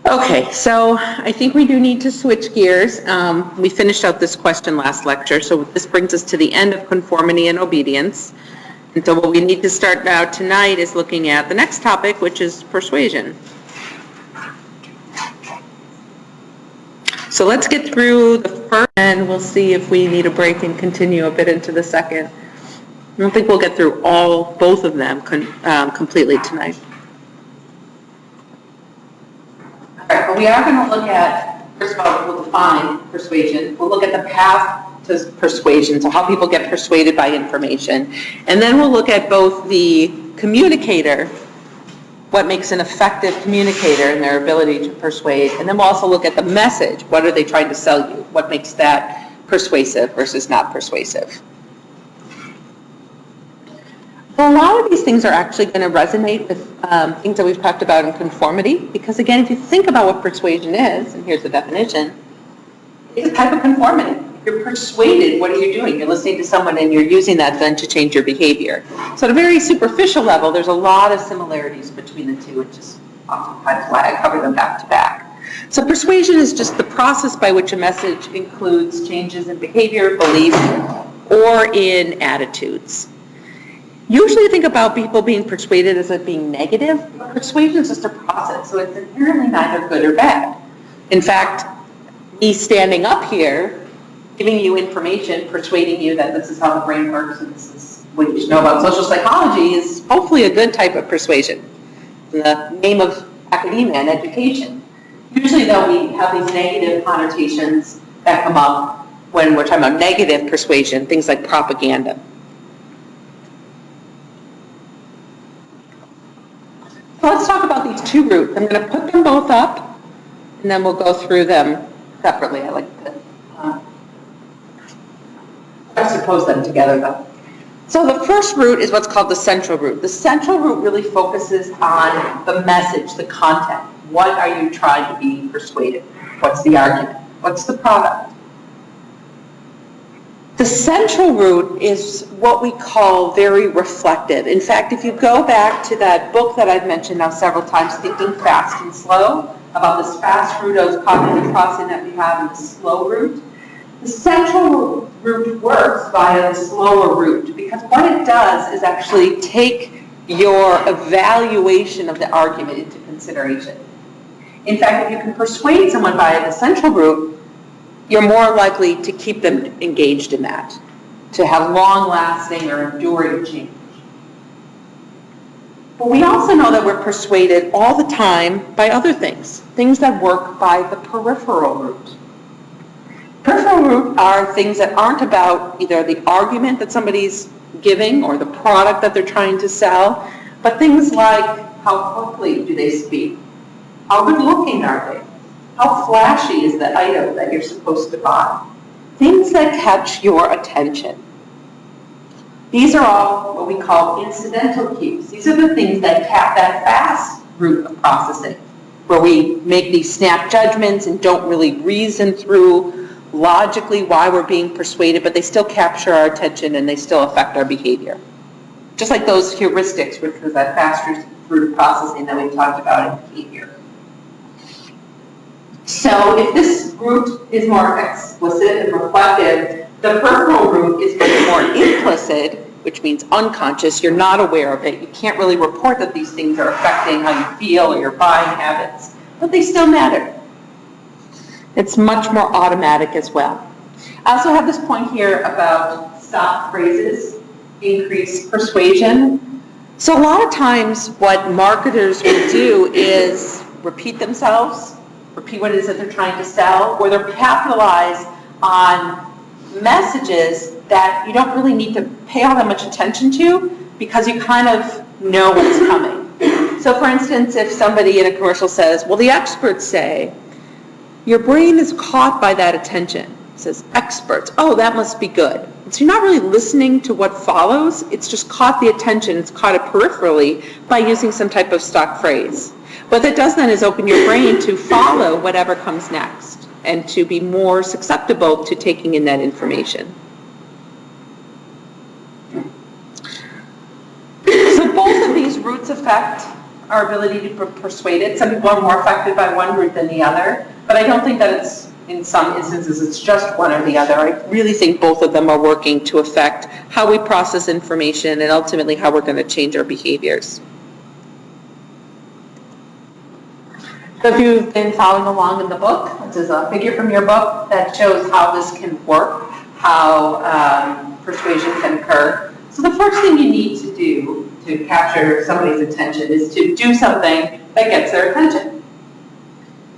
Okay, so I think we do need to switch gears. We finished out this question last lecture, so this brings us to the end of conformity and obedience. And so what we need to start now tonight is looking at the next topic, which is persuasion. So let's get through the first, and we'll see if we need a break and continue a bit into the second. I don't think we'll get through both of them completely tonight. All right, but we are going to look at, first of all, we'll define persuasion. We'll look at the path to persuasion, so how people get persuaded by information. And then we'll look at both the communicator, what makes an effective communicator and their ability to persuade. And then we'll also look at the message. What are they trying to sell you? What makes that persuasive versus not persuasive? Well, a lot of these things are actually going to resonate with things that we've talked about in conformity, because again, if you think about what persuasion is, and here's the definition, it's a type of conformity. If you're persuaded, what are you doing? You're listening to someone and you're using that then to change your behavior. So at a very superficial level, there's a lot of similarities between the two, which is oftentimes why I cover them back to back. So persuasion is just the process by which a message includes changes in behavior, belief, or in attitudes. Usually you think about people being persuaded as it being negative, but persuasion is just a process, so it's inherently neither good or bad. In fact, me standing up here, giving you information, persuading you that this is how the brain works and this is what you should know about social psychology is hopefully a good type of persuasion in the name of academia and education. Usually though we have these negative connotations that come up when we're talking about negative persuasion, things like propaganda. So let's talk about these two roots. I'm going to put them both up, and then we'll go through them separately. I like to juxtapose them together, though. So the first root is what's called the central root. The central root really focuses on the message, the content. What are you trying to be persuaded? What's the argument? What's the product? The central root is what we call very reflective. In fact, if you go back to that book that I've mentioned now several times, Thinking Fast and Slow, about this fast root of cognitive processing that we have and the slow root, the central root works via the slower root, because what it does is actually take your evaluation of the argument into consideration. In fact, if you can persuade someone via the central root, you're more likely to keep them engaged in that, to have long-lasting or enduring change. But we also know that we're persuaded all the time by other things that work by the peripheral root. Peripheral root are things that aren't about either the argument that somebody's giving or the product that they're trying to sell, but things like how quickly do they speak? How good looking are they? How flashy is the item that you're supposed to buy? Things that catch your attention. These are all what we call incidental cues. These are the things that cap that fast route of processing, where we make these snap judgments and don't really reason through logically why we're being persuaded, but they still capture our attention and they still affect our behavior. Just like those heuristics, which was that fast route of processing that we talked about in behavior. So if this root is more explicit and reflective, the peripheral root is much more implicit, which means unconscious. You're not aware of it. You can't really report that these things are affecting how you feel or your buying habits, but they still matter. It's much more automatic as well. I also have this point here about stock phrases, increase persuasion. So a lot of times what marketers will do is repeat themselves, repeat what it is that they're trying to sell, or they'll capitalize on messages that you don't really need to pay all that much attention to because you kind of know what's coming. So for instance, if somebody in a commercial says, well, the experts say, your brain is caught by that attention. It says, experts, oh, that must be good. So you're not really listening to what follows. It's just caught the attention. It's caught it peripherally by using some type of stock phrase. What that does then is open your brain to follow whatever comes next and to be more susceptible to taking in that information. So both of these roots affect our ability to persuade it. Some people are more affected by one root than the other, but I don't think that it's, in some instances, it's just one or the other. I really think both of them are working to affect how we process information and ultimately how we're going to change our behaviors. So if you've been following along in the book, this is a figure from your book that shows how this can work, how persuasion can occur. So the first thing you need to do to capture somebody's attention is to do something that gets their attention.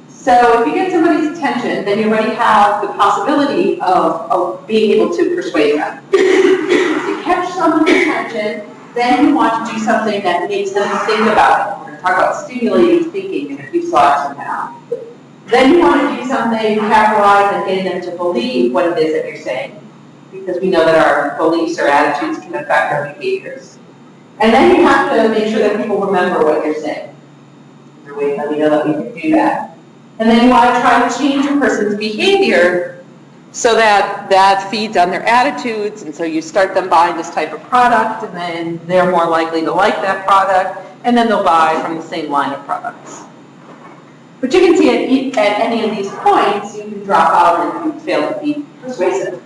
So if you get somebody's attention, then you already have the possibility of being able to persuade them. If you catch someone's attention, then you want to do something that makes them think about it. We're going to talk about stimulating thinking in a few slides from now. Then you want to do something to capitalize on getting them to believe what it is that you're saying, because we know that our beliefs or attitudes can affect our behaviors. And then you have to make sure that people remember what you're saying. There's a way that we know that we can do that. And then you want to try to change a person's behavior so that that feeds on their attitudes, and so you start them buying this type of product, and then they're more likely to like that product, and then they'll buy from the same line of products. But you can see at any of these points, you can drop out and you fail to be persuasive.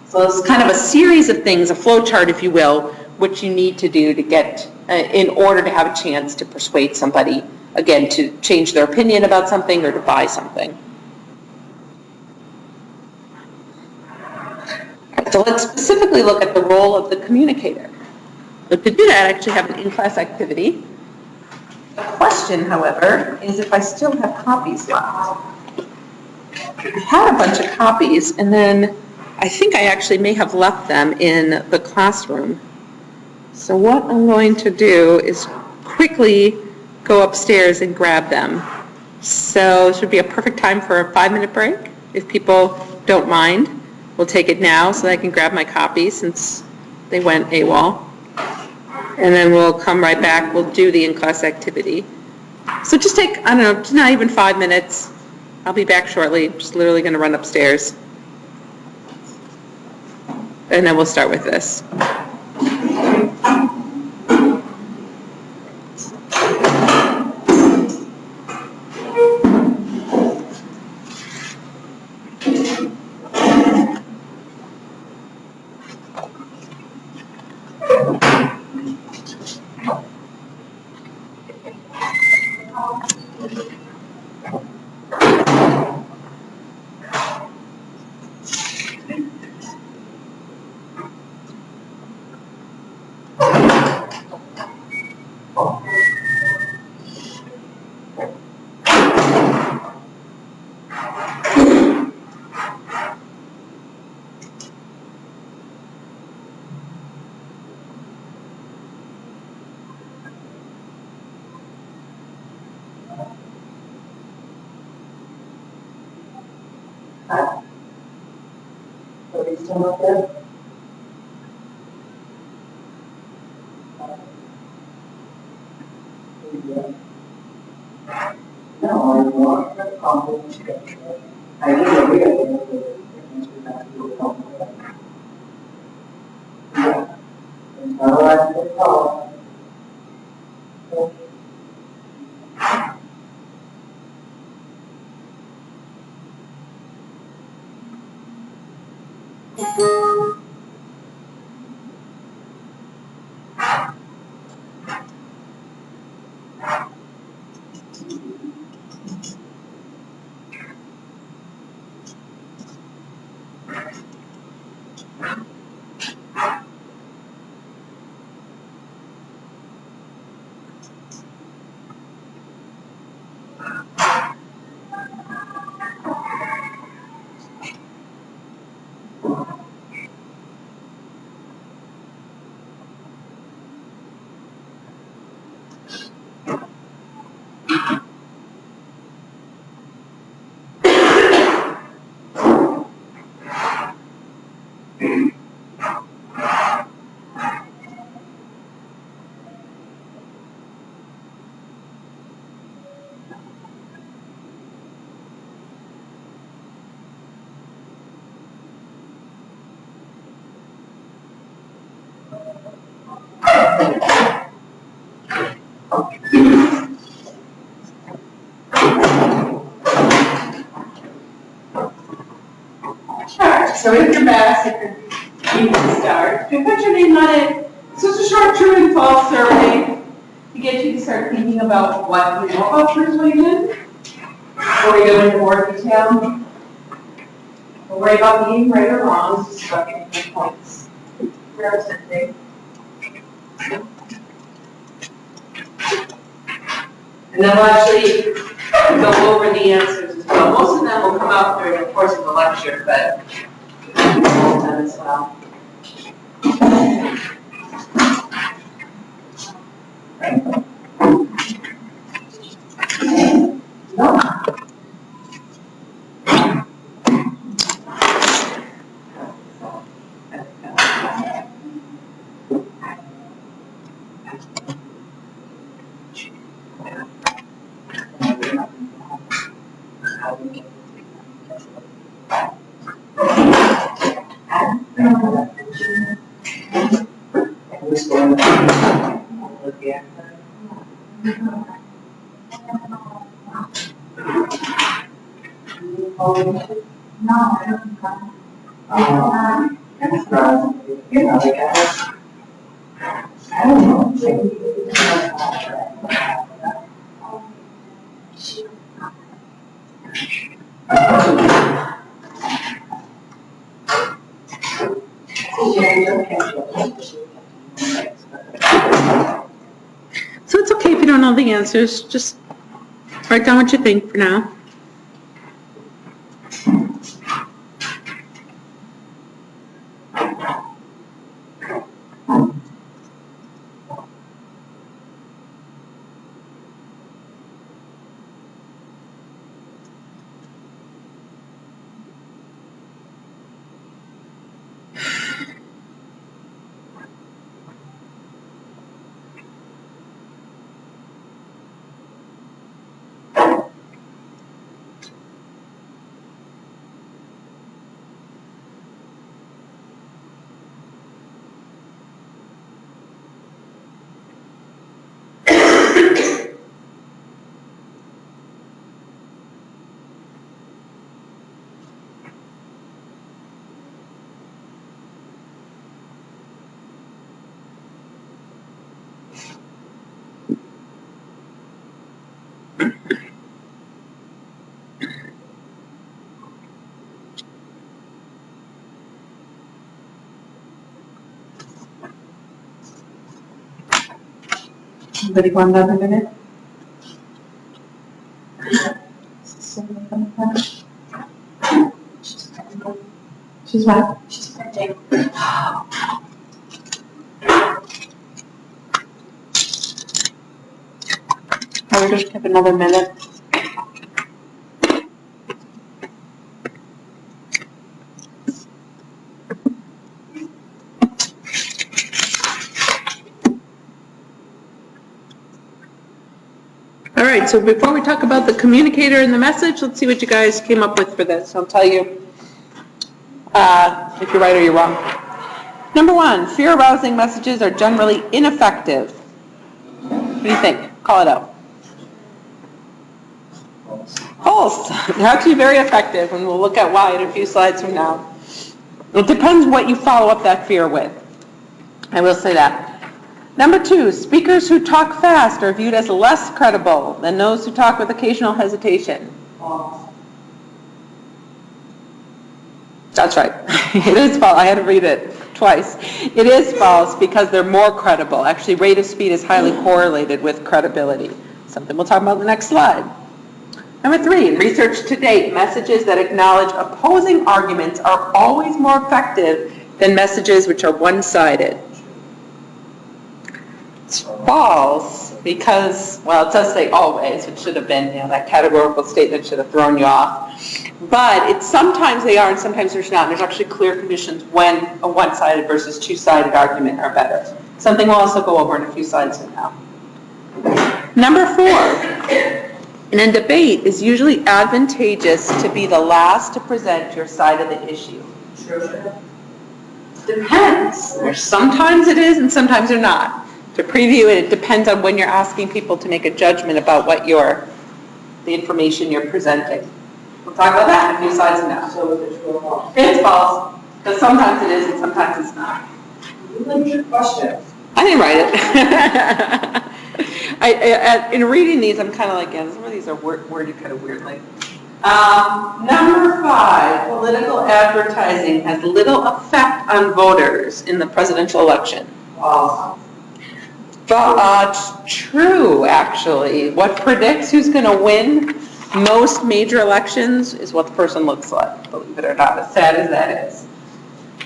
So it's kind of a series of things, a flow chart, if you will, which you need to do to get, in order to have a chance to persuade somebody, again, to change their opinion about something or to buy something. So let's specifically look at the role of the communicator. So to do that, I actually have an in-class activity. The question, however, is if I still have copies left. I had a bunch of copies, and then I think I actually may have left them in the classroom. So what I'm going to do is quickly go upstairs and grab them. So this would be a perfect time for a 5-minute break. If people don't mind, we'll take it now so that I can grab my copies since they went AWOL. And then we'll come right back. We'll do the in-class activity. So just take, I don't know, just not even 5 minutes. I'll be back shortly. Just literally going to run upstairs. And then we'll start with this. So if you're back, you can start. You put your name on it. It's just a short true and false survey to get you to start thinking about what you know about persuasion. Before we go into more detail, don't worry about being right or wrong, it's just about getting your points representing. And then we'll actually go over the answers as well. Most of them will come out during the course of the lecture, but all of them as well. So it's okay if you don't know the answers, just write down what you think for now. Somebody want another minute? She's what? She's printing. I would just have another minute. All right, so before we talk about the communicator and the message, let's see what you guys came up with for this. I'll tell you if you're right or you're wrong. Number one, fear-arousing messages are generally ineffective. What do you think? Call it out. False. They're actually very effective, and we'll look at why in a few slides from now. It depends what you follow up that fear with. I will say that. Number two, speakers who talk fast are viewed as less credible than those who talk with occasional hesitation. That's right. It is false. I had to read it twice. It is false because they're more credible. Actually, rate of speed is highly correlated with credibility. Something we'll talk about in the next slide. Number three, in research to date, messages that acknowledge opposing arguments are always more effective than messages which are one-sided. It's false because, well, it does say always. It should have been, that categorical statement should have thrown you off. But sometimes they are and sometimes there's not. And there's actually clear conditions when a one-sided versus two-sided argument are better. Something we'll also go over in a few slides from now. Number four, in a debate, it's usually advantageous to be the last to present your side of the issue. Depends. Sometimes it is and sometimes they're not. To preview it, it depends on when you're asking people to make a judgment about what the information you're presenting. We'll talk about that in a few slides from now. So is it true or false? It's false, because sometimes it is and sometimes it's not. You like your question. I didn't write it. In reading these, I'm kind of like, some of these are worded kind of weirdly. Number five, political advertising has little effect on voters in the presidential election. True, actually. What predicts who's going to win most major elections is what the person looks like, believe it or not, as sad as that is.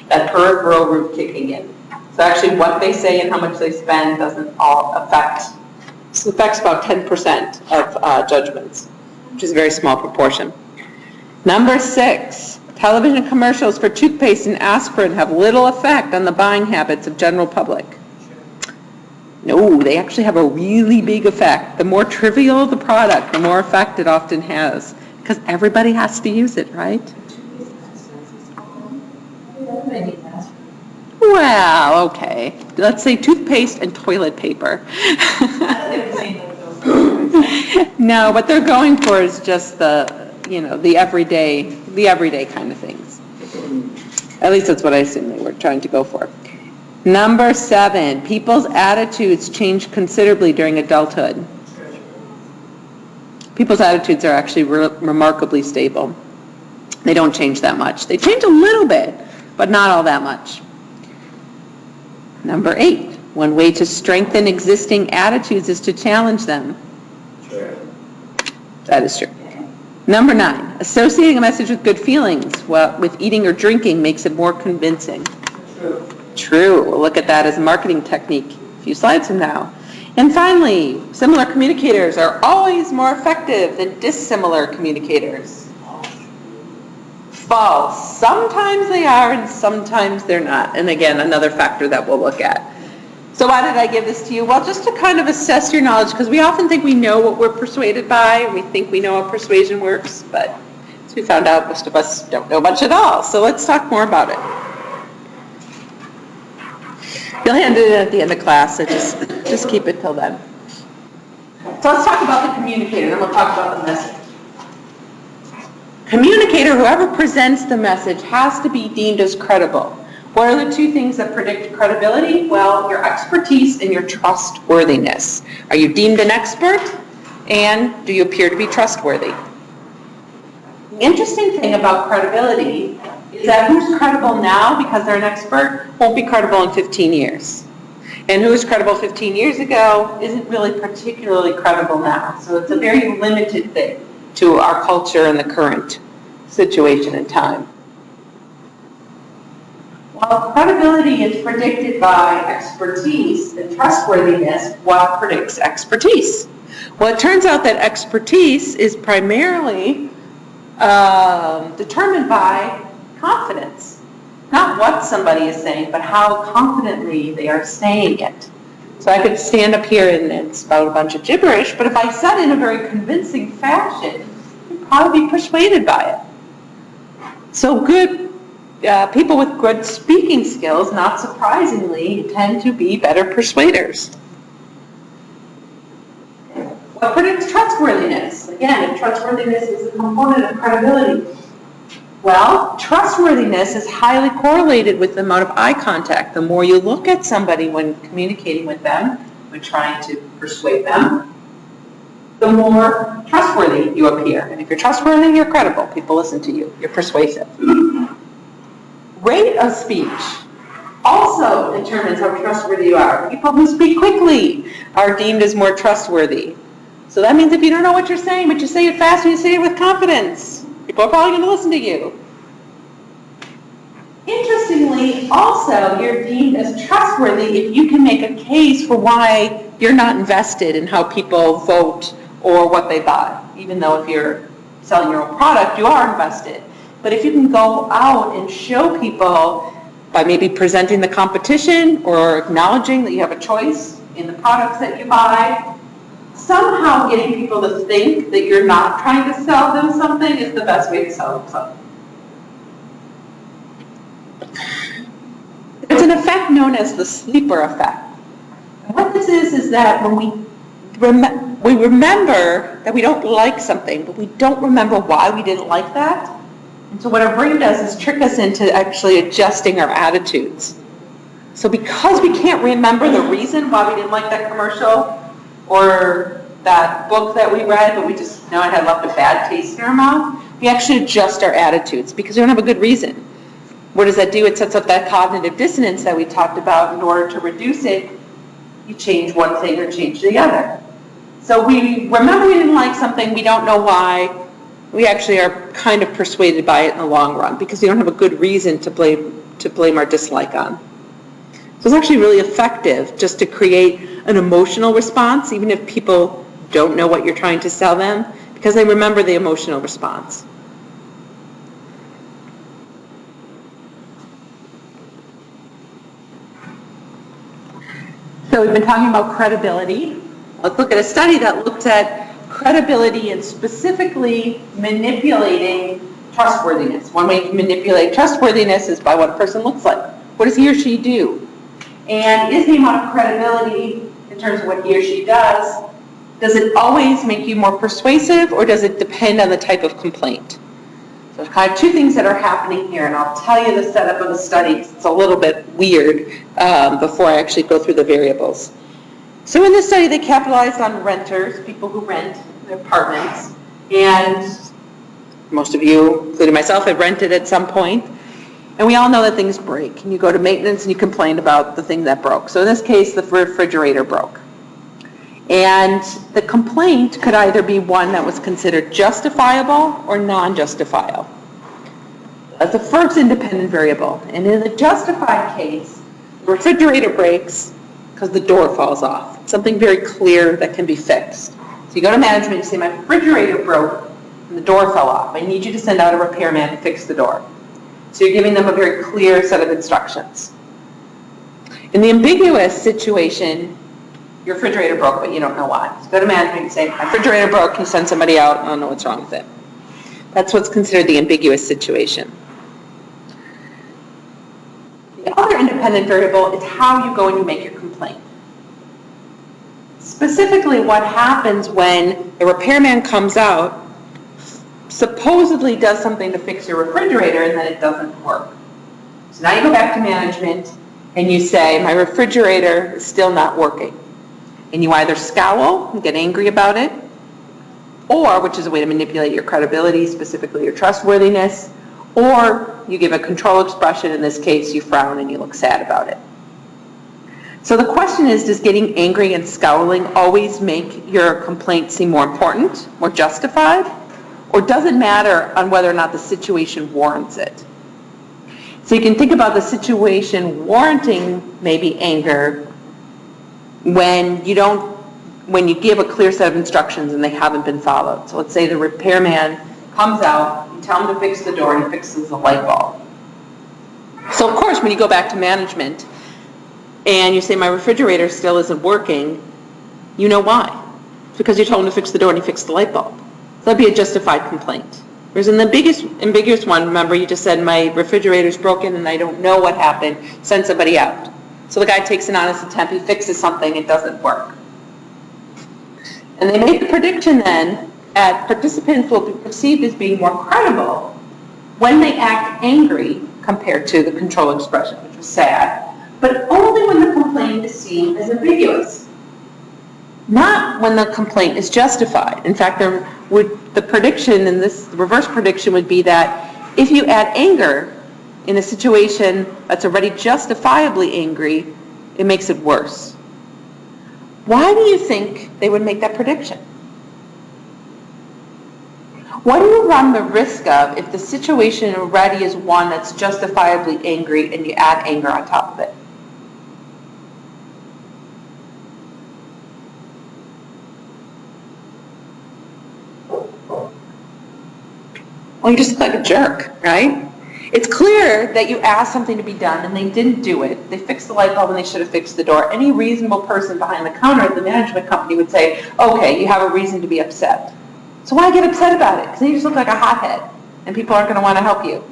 That peripheral root kicking in. So actually what they say and how much they spend doesn't all affect. It affects about 10% of judgments, which is a very small proportion. Number six, television commercials for toothpaste and aspirin have little effect on the buying habits of general public. No, they actually have a really big effect. The more trivial the product, the more effect it often has, because everybody has to use it, right? Well, okay. Let's say toothpaste and toilet paper. No, what they're going for is just the everyday kind of things. At least that's what I assume they were trying to go for. Number seven, people's attitudes change considerably during adulthood. People's attitudes are actually remarkably stable. They don't change that much. They change a little bit, but not all that much. Number eight, one way to strengthen existing attitudes is to challenge them. True. That is true. Number nine, associating a message with good feelings, with eating or drinking makes it more convincing. True. We'll look at that as a marketing technique a few slides from now. And finally, similar communicators are always more effective than dissimilar communicators. False. Sometimes they are and sometimes they're not. And again, another factor that we'll look at. So why did I give this to you? Well, just to kind of assess your knowledge, because we often think we know what we're persuaded by, and we think we know how persuasion works, but as we found out, most of us don't know much at all. So let's talk more about it. You'll hand it in at the end of class, so just keep it till then. So let's talk about the communicator, then we'll talk about the message. Communicator, whoever presents the message, has to be deemed as credible. What are the two things that predict credibility? Well, your expertise and your trustworthiness. Are you deemed an expert? And do you appear to be trustworthy? The interesting thing about credibility is that who's credible now because they're an expert won't be credible in 15 years. And who was credible 15 years ago isn't really particularly credible now. So it's a very limited thing to our culture and the current situation and time. While credibility is predicted by expertise and trustworthiness, what predicts expertise? Well, it turns out that expertise is primarily determined by confidence. Not what somebody is saying, but how confidently they are saying it. So I could stand up here and spout a bunch of gibberish, but if I said it in a very convincing fashion, you'd probably be persuaded by it. So good people with good speaking skills, not surprisingly, tend to be better persuaders. What predicts trustworthiness? Again, if trustworthiness is a component of credibility, well, trustworthiness is highly correlated with the amount of eye contact. The more you look at somebody when communicating with them, when trying to persuade them, the more trustworthy you appear. And if you're trustworthy, you're credible. People listen to you. You're persuasive. Rate of speech also determines how trustworthy you are. People who speak quickly are deemed as more trustworthy. So that means if you don't know what you're saying, but you say it fast and you say it with confidence, people are probably going to listen to you. Interestingly, also, you're deemed as trustworthy if you can make a case for why you're not invested in how people vote or what they buy. Even though if you're selling your own product, you are invested. But if you can go out and show people by maybe presenting the competition or acknowledging that you have a choice in the products that you buy, somehow getting people to think that you're not trying to sell them something is the best way to sell them something. There's an effect known as the sleeper effect. And what this is that when we remember that we don't like something, but we don't remember why we didn't like that. And so what our brain does is trick us into actually adjusting our attitudes. So because we can't remember the reason why we didn't like that commercial or that book that we read, but we just know it had left a bad taste in our mouth, we actually adjust our attitudes because we don't have a good reason. What does that do? It sets up that cognitive dissonance that we talked about. In order to reduce it, you change one thing or change the other. So we remember we didn't like something, we don't know why. We actually are kind of persuaded by it in the long run because we don't have a good reason to blame our dislike on. So it's actually really effective just to create an emotional response, even if people don't know what you're trying to sell them, because they remember the emotional response. So we've been talking about credibility. Let's look at a study that looked at credibility and specifically manipulating trustworthiness. One way to manipulate trustworthiness is by what a person looks like. What does he or she do? And is the amount of credibility in terms of what he or she does it always make you more persuasive, or does it depend on the type of complaint? So there's kind of two things that are happening here, and I'll tell you the setup of the study because it's a little bit weird before I actually go through the variables. So in this study, they capitalized on renters, people who rent their apartments, and most of you, including myself, have rented at some point. And we all know that things break. And you go to maintenance and you complain about the thing that broke. So in this case, the refrigerator broke. And the complaint could either be one that was considered justifiable or non-justifiable. That's the first independent variable. And in the justified case, the refrigerator breaks because the door falls off. It's something very clear that can be fixed. So you go to management and you say, my refrigerator broke and the door fell off. I need you to send out a repairman to fix the door. So you're giving them a very clear set of instructions. In the ambiguous situation, your refrigerator broke, but you don't know why. So go to management and say, my refrigerator broke, can you send somebody out? I don't know what's wrong with it. That's what's considered the ambiguous situation. The other independent variable is how you go and you make your complaint. Specifically, what happens when the repairman comes out, supposedly does something to fix your refrigerator, and then it doesn't work. So now you go back to management and you say, my refrigerator is still not working. And you either scowl and get angry about it, or, which is a way to manipulate your credibility, specifically your trustworthiness, or you give a control expression. In this case, you frown and you look sad about it. So the question is, does getting angry and scowling always make your complaint seem more important, more justified? Or does it matter on whether or not the situation warrants it? So you can think about the situation warranting maybe anger when you give a clear set of instructions and they haven't been followed. So let's say the repairman comes out, you tell him to fix the door, and he fixes the light bulb. So of course, when you go back to management and you say, my refrigerator still isn't working, you know why. It's because you told him to fix the door and he fixed the light bulb. So that'd be a justified complaint. Whereas in the biggest ambiguous one, remember, you just said, my refrigerator's broken and I don't know what happened, send somebody out. So the guy takes an honest attempt, he fixes something, it doesn't work. And they make the prediction then that participants will be perceived as being more credible when they act angry compared to the control expression, which was sad, but only when the complaint is seen as ambiguous, not when the complaint is justified. In fact, the prediction in this, the reverse prediction would be that if you add anger in a situation that's already justifiably angry, it makes it worse. Why do you think they would make that prediction? What do you run the risk of if the situation already is one that's justifiably angry and you add anger on top of it? Well, you just look like a jerk, right? It's clear that you asked something to be done and they didn't do it. They fixed the light bulb and they should have fixed the door. Any reasonable person behind the counter at the management company would say, okay, you have a reason to be upset. So why get upset about it? Because you just look like a hothead and people aren't going to want to help you.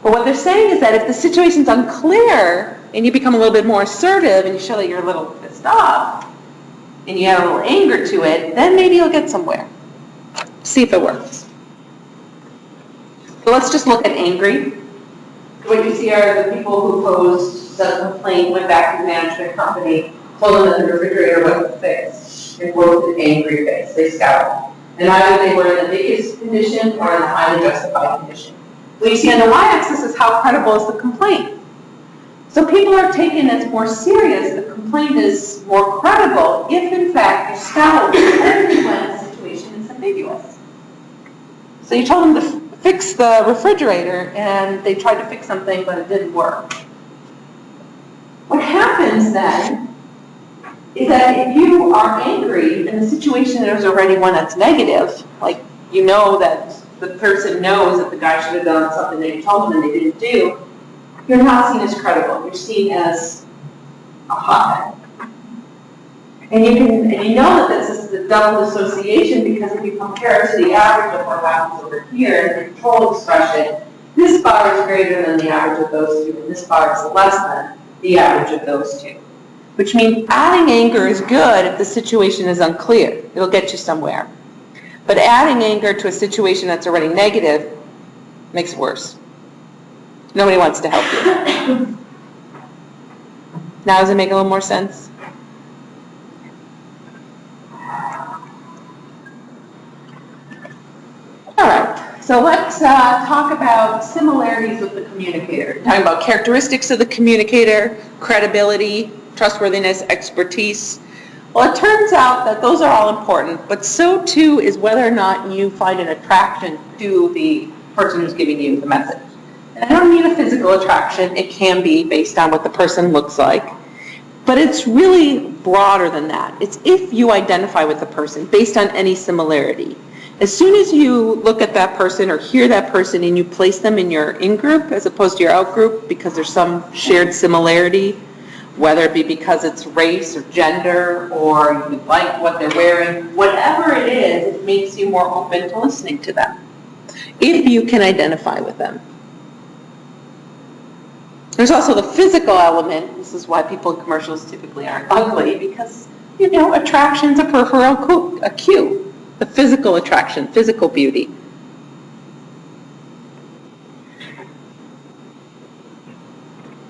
But what they're saying is that if the situation's unclear and you become a little bit more assertive and you show that you're a little pissed off and you add a little anger to it, then maybe you'll get somewhere. See if it works. So let's just look at angry. What you see are the people who posed the complaint, went back to the management company, told them that the refrigerator wasn't fixed. They both did angry face. They scowled. And either they were in the biggest condition or in the highly justified condition. What you see on the y-axis is how credible is the complaint. So people are taken as more serious. The complaint is more credible if, in fact, you scowled only when the situation is ambiguous. So you told them to fix the refrigerator and they tried to fix something but it didn't work. What happens then is that if you are angry in a situation there's already one that's negative, like you know that the person knows that the guy should have done something that you told them and they didn't do, you're not seen as credible. You're seen as a hothead. And you know that this is the double association because if you compare it to the average of what happens over here in the control expression, this bar is greater than the average of those two, and this bar is less than the average of those two. Which means adding anger is good if the situation is unclear. It'll get you somewhere. But adding anger to a situation that's already negative makes it worse. Nobody wants to help you. Now does it make a little more sense? All right, so let's talk about similarities with the communicator. Talking about characteristics of the communicator, credibility, trustworthiness, expertise. Well, it turns out that those are all important, but so too is whether or not you find an attraction to the person who's giving you the message. And I don't mean a physical attraction. It can be based on what the person looks like. But it's really broader than that. It's if you identify with the person based on any similarity. As soon as you look at that person or hear that person and you place them in your in-group as opposed to your out-group because there's some shared similarity, whether it be because it's race or gender or you like what they're wearing, whatever it is, it makes you more open to listening to them if you can identify with them. There's also the physical element. This is why people in commercials typically aren't ugly, because, you know, attraction's a peripheral cue. The physical attraction, physical beauty.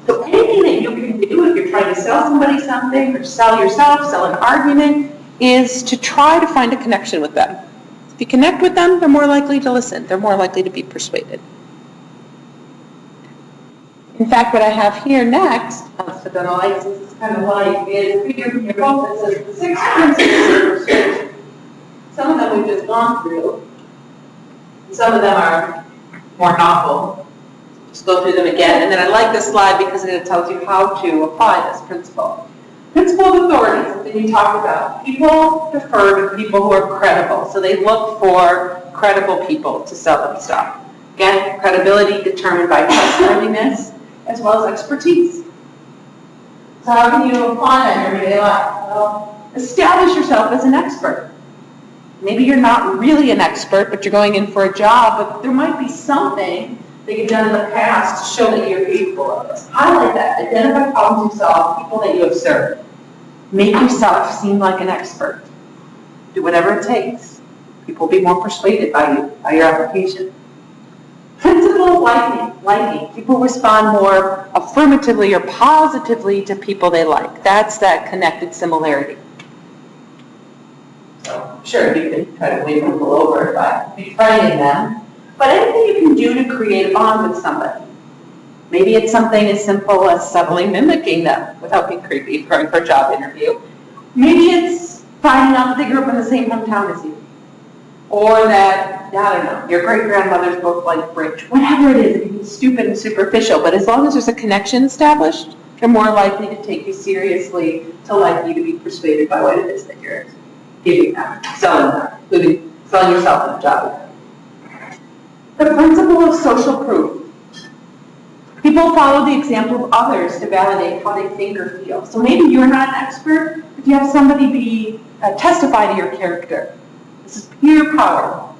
So anything that you can do if you're trying to sell somebody something, or sell yourself, sell an argument, is to try to find a connection with them. If you connect with them, they're more likely to listen. They're more likely to be persuaded. In fact, what I have here next, this is kind of like, is figure from your book that says the 6 principles of persuasion. Some of them we've just gone through. Some of them are more novel. Just go through them again. And then I like this slide because it tells you how to apply this principle. Principle of authority, something we talked about. People defer to people who are credible. So they look for credible people to sell them stuff. Again, credibility determined by trustworthiness as well as expertise. So how can you apply that in your everyday life? Well, establish yourself as an expert. Maybe you're not really an expert, but you're going in for a job, but there might be something that you've done in the past to show that you're capable of this. Highlight that. Identify problems you solve, people that you have served. Make yourself seem like an expert. Do whatever it takes. People will be more persuaded by you, by your application. Principle of liking. People respond more affirmatively or positively to people they like. That's that connected similarity. So, sure, you can try to win people over by befriending them, but anything you can do to create a bond with somebody. Maybe it's something as simple as subtly mimicking them without being creepy, going for a job interview. Maybe it's finding out that they grew up in the same hometown as you. Or that, I don't know, your great-grandmother's both like bridge. Whatever it is, it can be stupid and superficial, but as long as there's a connection established, they're more likely to take you seriously, to like you, to be persuaded by what it is that you're giving them, selling them, including selling yourself in a job. The principle of social proof. People follow the example of others to validate how they think or feel. So maybe you're not an expert, but you have somebody testify to your character. This is peer power.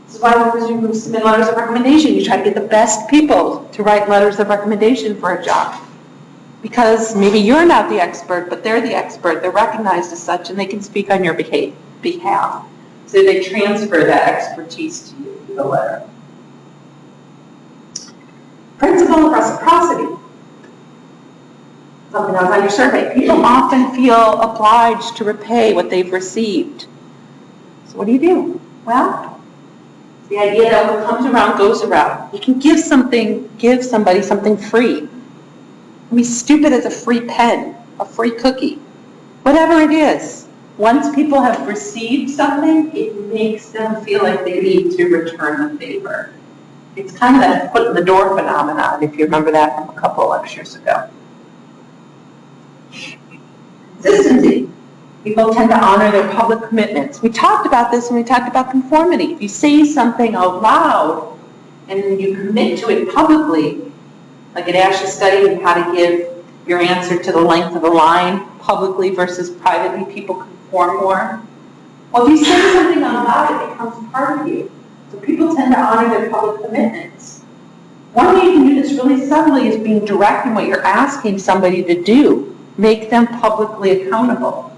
This is why when you submit letters of recommendation, you try to get the best people to write letters of recommendation for a job. Because maybe you're not the expert, but they're the expert. They're recognized as such, and they can speak on your behalf. So they transfer that expertise to you through the letter. Principle of reciprocity. Something that was on your survey. People often feel obliged to repay what they've received. So what do? Well, it's the idea that what comes around goes around. You can give somebody something free. It can be stupid as a free pen, a free cookie, whatever it is. Once people have received something, it makes them feel like they need to return the favor. It's kind of that foot in the door phenomenon, if you remember that from a couple of lectures ago. Consistency. People tend to honor their public commitments. We talked about this when we talked about conformity. If you say something out loud and you commit to it publicly, like at ASHA study and how to give your answer to the length of a line publicly versus privately, people conform more. Well, if you say something out loud, it becomes part of you. So people tend to honor their public commitments. One way you can do this really subtly is being direct in what you're asking somebody to do. Make them publicly accountable.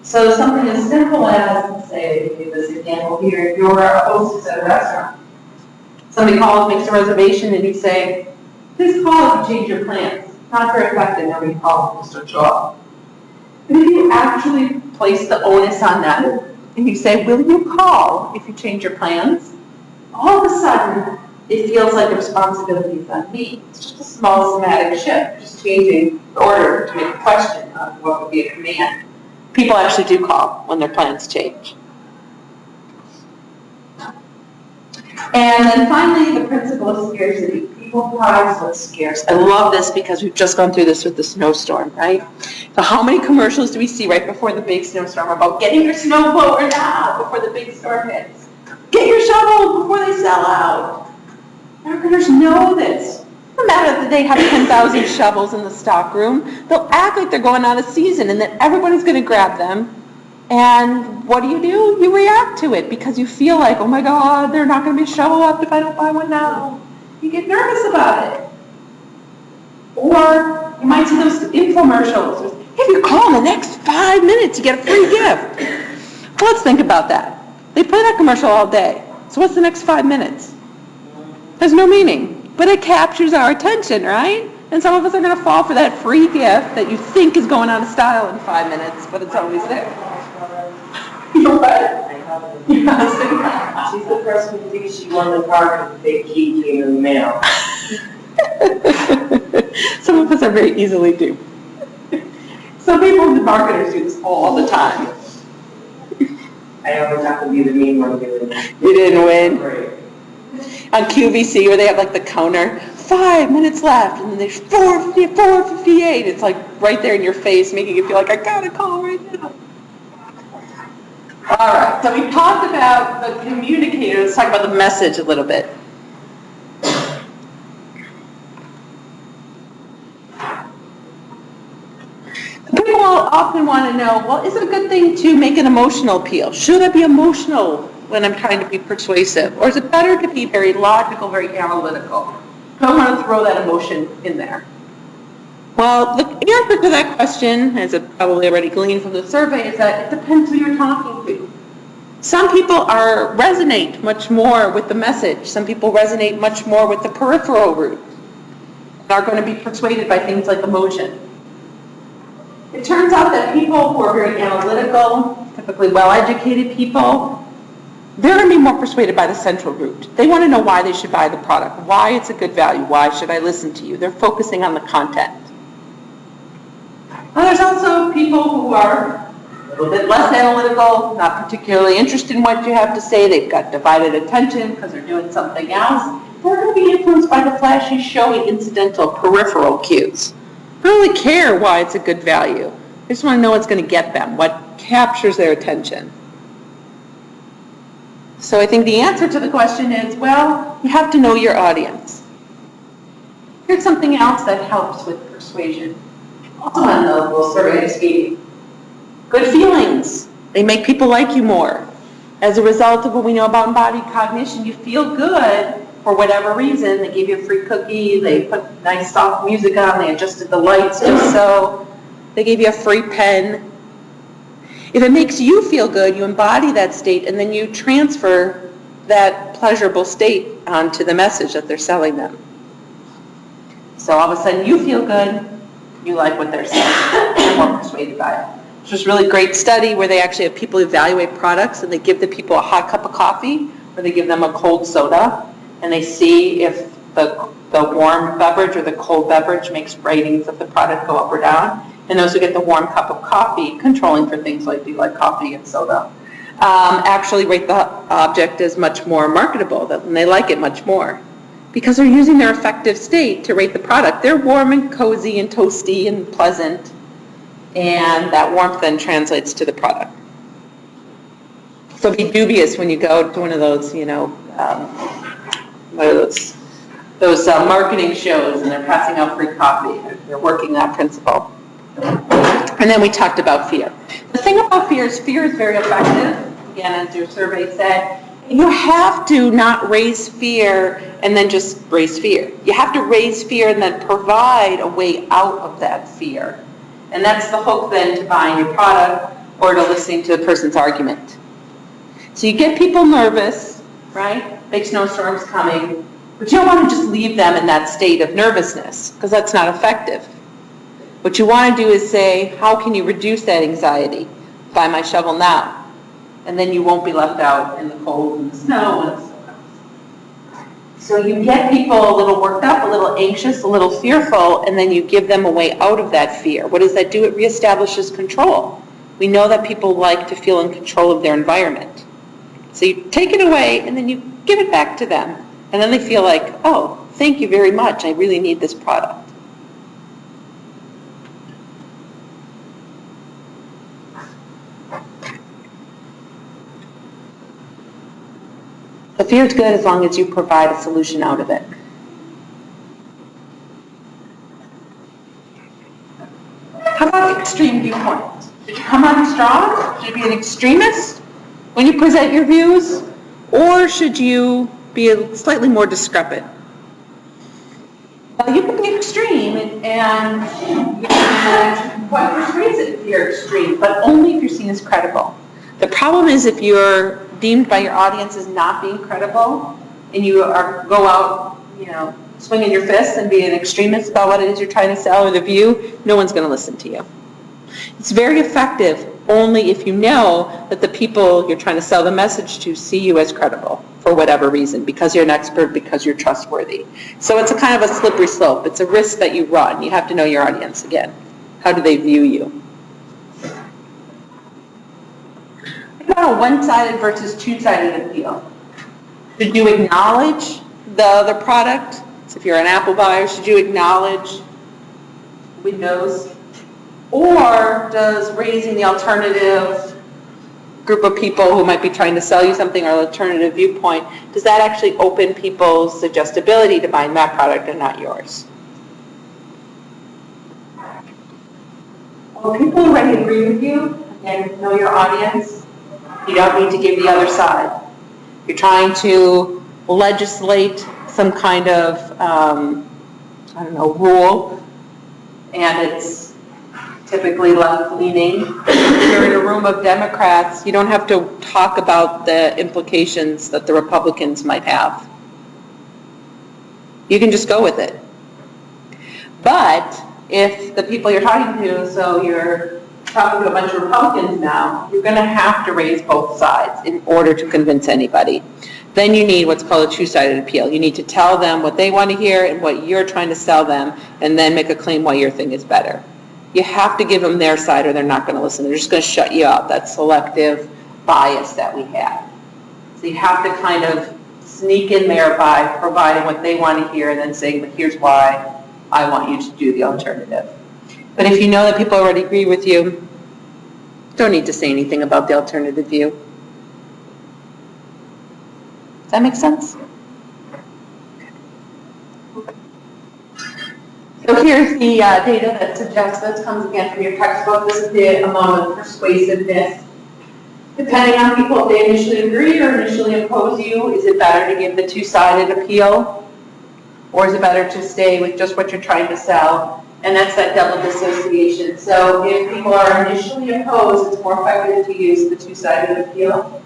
So something as simple as, let's say, give this example here, if you're a hostess at a restaurant. Somebody calls, makes a reservation, and you say, please call if you change your plans. Not very effective, nobody calls, Mr. Shaw. But if you actually place the onus on them, and you say, will you call if you change your plans? All of a sudden, it feels like the responsibility is on me. It's just a small somatic shift, just changing the order to make a question of what would be a command. People actually do call when their plans change. And then finally, the principle of scarcity. People prize what's scarce. I love this because we've just gone through this with the snowstorm, right? So how many commercials do we see right before the big snowstorm about getting your snowblower now before the big storm hits? Get your shovel before they sell out. Marketers know this. No matter that they have 10,000 shovels in the stock room, they'll act like they're going out of season and that everybody's going to grab them. And what do? You react to it because you feel like, oh my God, they're not going to be shovel up if I don't buy one now. You get nervous about it. Or you might see those infomercials. If you call in the next 5 minutes, you get a free gift. Well, let's think about that. They play that commercial all day. So what's the next 5 minutes? There's no meaning, but it captures our attention, right? And some of us are going to fall for that free gift that you think is going out of style in 5 minutes, but it's always there. You know what? She's the person who thinks she won the car because the key came in the mail. Some of us are very easily duped. Some people, the marketers, do this all the time. I always have to be the mean one doing it. You didn't win. On QVC, where they have like the counter, 5 minutes left, and then there's 4:58. It's like right there in your face, making you feel like I gotta call right now. All right, so we talked about the communicator. Let's talk about the message a little bit. People often want to know, well, is it a good thing to make an emotional appeal? Should I be emotional when I'm trying to be persuasive? Or is it better to be very logical, very analytical? Don't want to throw that emotion in there. Well, the answer to that question, as it probably already gleaned from the survey, is that it depends who you're talking to. Some people resonate much more with the message. Some people resonate much more with the peripheral route and are going to be persuaded by things like emotion. It turns out that people who are very analytical, typically well-educated people, they're going to be more persuaded by the central route. They want to know why they should buy the product, why it's a good value, why should I listen to you. They're focusing on the content. Now, there's also people who are a little bit less analytical, not particularly interested in what you have to say. They've got divided attention because they're doing something else. They're going to be influenced by the flashy, showy, incidental, peripheral cues. They don't really care why it's a good value. They just want to know what's going to get them, what captures their attention. So I think the answer to the question is, well, you have to know your audience. Here's something else that helps with persuasion. Also on the little survey speaking. Good feelings. They make people like you more. As a result of what we know about embodied cognition, you feel good for whatever reason. They gave you a free cookie, they put nice soft music on, they adjusted the lights just so. They gave you a free pen. If it makes you feel good, you embody that state and then you transfer that pleasurable state onto the message that they're selling them. So all of a sudden you feel good, you like what they're saying, you're more persuaded by it. It's just a really great study where they actually have people evaluate products and they give the people a hot cup of coffee or they give them a cold soda and they see if the warm beverage or the cold beverage makes ratings of the product go up or down. And those who get the warm cup of coffee, controlling for things like do you like coffee and soda, actually rate the object as much more marketable, and they like it much more. Because they're using their affective state to rate the product. They're warm and cozy and toasty and pleasant, and that warmth then translates to the product. So be dubious when you go to one of those, what are those marketing shows and they're passing out free coffee. They're working that principle. And then we talked about fear. The thing about fear is very effective. Again, as your survey said, you have to not raise fear and then just raise fear. You have to raise fear and then provide a way out of that fear. And that's the hook then to buying your product or to listening to the person's argument. So you get people nervous, right? Big snowstorm's coming, but you don't want to just leave them in that state of nervousness because that's not effective. What you want to do is say, how can you reduce that anxiety? Buy my shovel now. And then you won't be left out in the cold and the snow and so on. So you get people a little worked up, a little anxious, a little fearful, and then you give them a way out of that fear. What does that do? It reestablishes control. We know that people like to feel in control of their environment. So you take it away and then you give it back to them. And then they feel like, oh, thank you very much. I really need this product. The fear is good as long as you provide a solution out of it. How about extreme viewpoints? Should you come on strong? Should you be an extremist when you present your views? Or should you be slightly more discrepant? Well, you can be extreme and you can be quite persuasive if you're extreme, but only if you're seen as credible. The problem is if you're deemed by your audience as not being credible and you go out, swinging your fists and be an extremist about what it is you're trying to sell or the view, no one's going to listen to you. It's very effective only if you know that the people you're trying to sell the message to see you as credible for whatever reason, because you're an expert, because you're trustworthy. So it's a kind of a slippery slope. It's a risk that you run. You have to know your audience again. How do they view you? What about a one-sided versus two-sided appeal? Should you acknowledge the other product? So if you're an Apple buyer, should you acknowledge Windows? Or does raising the alternative group of people who might be trying to sell you something or alternative viewpoint, does that actually open people's suggestibility to buying that product and not yours? Well, people already agree with you and know your audience. You don't need to give the other side. You're trying to legislate some kind of, rule, and it's typically left-leaning. If you're in a room of Democrats, you don't have to talk about the implications that the Republicans might have. You can just go with it. But if the people you're talking to, so you're talking to a bunch of Republicans now, you're going to have to raise both sides in order to convince anybody. Then you need what's called a two-sided appeal. You need to tell them what they want to hear and what you're trying to sell them, and then make a claim why your thing is better. You have to give them their side or they're not going to listen. They're just going to shut you out. That selective bias that we have. So you have to kind of sneak in there by providing what they want to hear and then saying, but here's why I want you to do the alternative. But if you know that people already agree with you, don't need to say anything about the alternative view. Does that make sense? So here's the data that suggests, this comes again from your textbook, this is the amount of persuasiveness. Depending on people, if they initially agree or initially oppose you, is it better to give the two-sided appeal? Or is it better to stay with just what you're trying to sell? And that's that double dissociation. So if people are initially opposed, it's more effective to use the two-sided appeal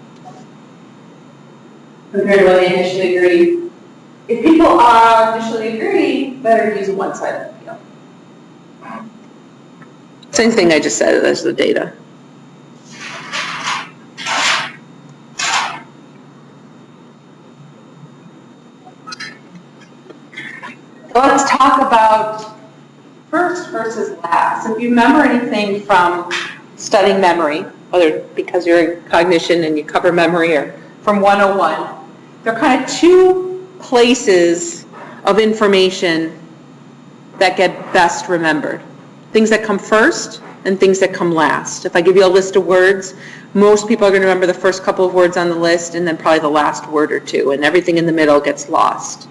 compared to when they initially agree. If people are initially agree, better use a one-sided appeal. Same thing I just said, that's the data. So let's talk about first versus last. If you remember anything from studying memory, whether because you're in cognition and you cover memory or from 101, there are kind of two places of information that get best remembered. Things that come first and things that come last. If I give you a list of words, most people are going to remember the first couple of words on the list and then probably the last word or two, and everything in the middle gets lost.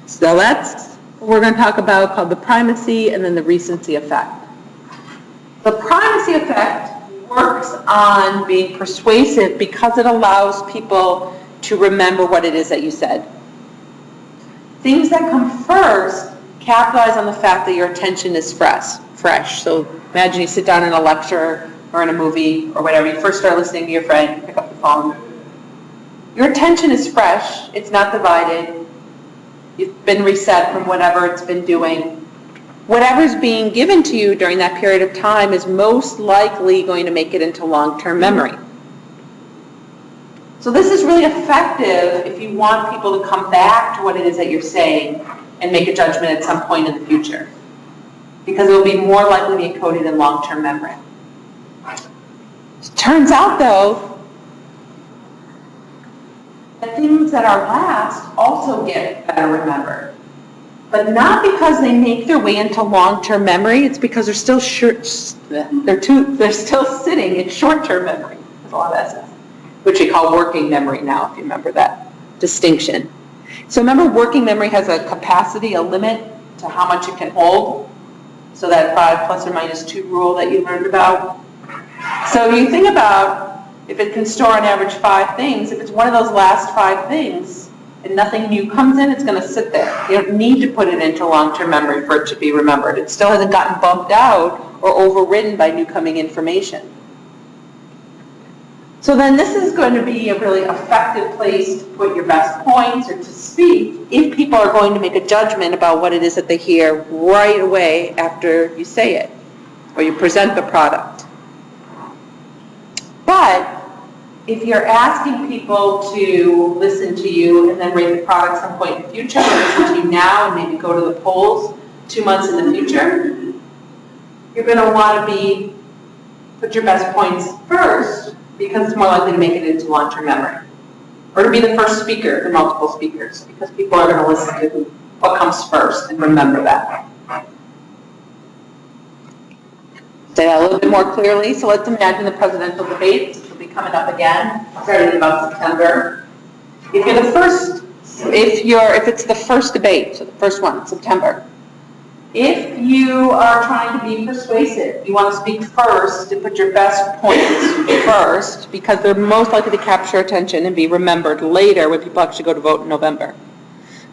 So that's what we're going to talk about, called the primacy and then the recency effect. The primacy effect works on being persuasive because it allows people to remember what it is that you said. Things that come first capitalize on the fact that your attention is fresh. So imagine you sit down in a lecture or in a movie or whatever, you first start listening to your friend, you pick up the phone. Your attention is fresh, it's not divided, you've been reset from whatever it's been doing. Whatever's being given to you during that period of time is most likely going to make it into long-term memory. So this is really effective if you want people to come back to what it is that you're saying and make a judgment at some point in the future, because it will be more likely to be encoded in long-term memory. It turns out, though, that things that are last also get better remembered, but not because they make their way into long-term memory. It's because they're still they're still sitting in short-term memory. There's a lot of S's, which we call working memory now, if you remember that distinction. So remember, working memory has a capacity, a limit to how much it can hold. So that 5 plus or minus 2 rule that you learned about. So you think about if it can store on average 5 things, if it's one of those last 5 things, and nothing new comes in, it's going to sit there. You don't need to put it into long-term memory for it to be remembered. It still hasn't gotten bumped out or overridden by new coming information. So then this is going to be a really effective place to put your best points or to speak if people are going to make a judgment about what it is that they hear right away after you say it or you present the product. But if you're asking people to listen to you and then rate the product some point in the future, or listen to you now and maybe go to the polls 2 months in the future, you're going to want to put your best points first because it's more likely to make it into long-term memory. Or to be the first speaker for multiple speakers because people are going to listen to what comes first and remember that. Say that a little bit more clearly. So let's imagine the presidential debates, which will be coming up again, starting in about September. If it's the first debate, so the first one in September, if you are trying to be persuasive, you want to speak first and put your best points first because they're most likely to capture attention and be remembered later when people actually go to vote in November.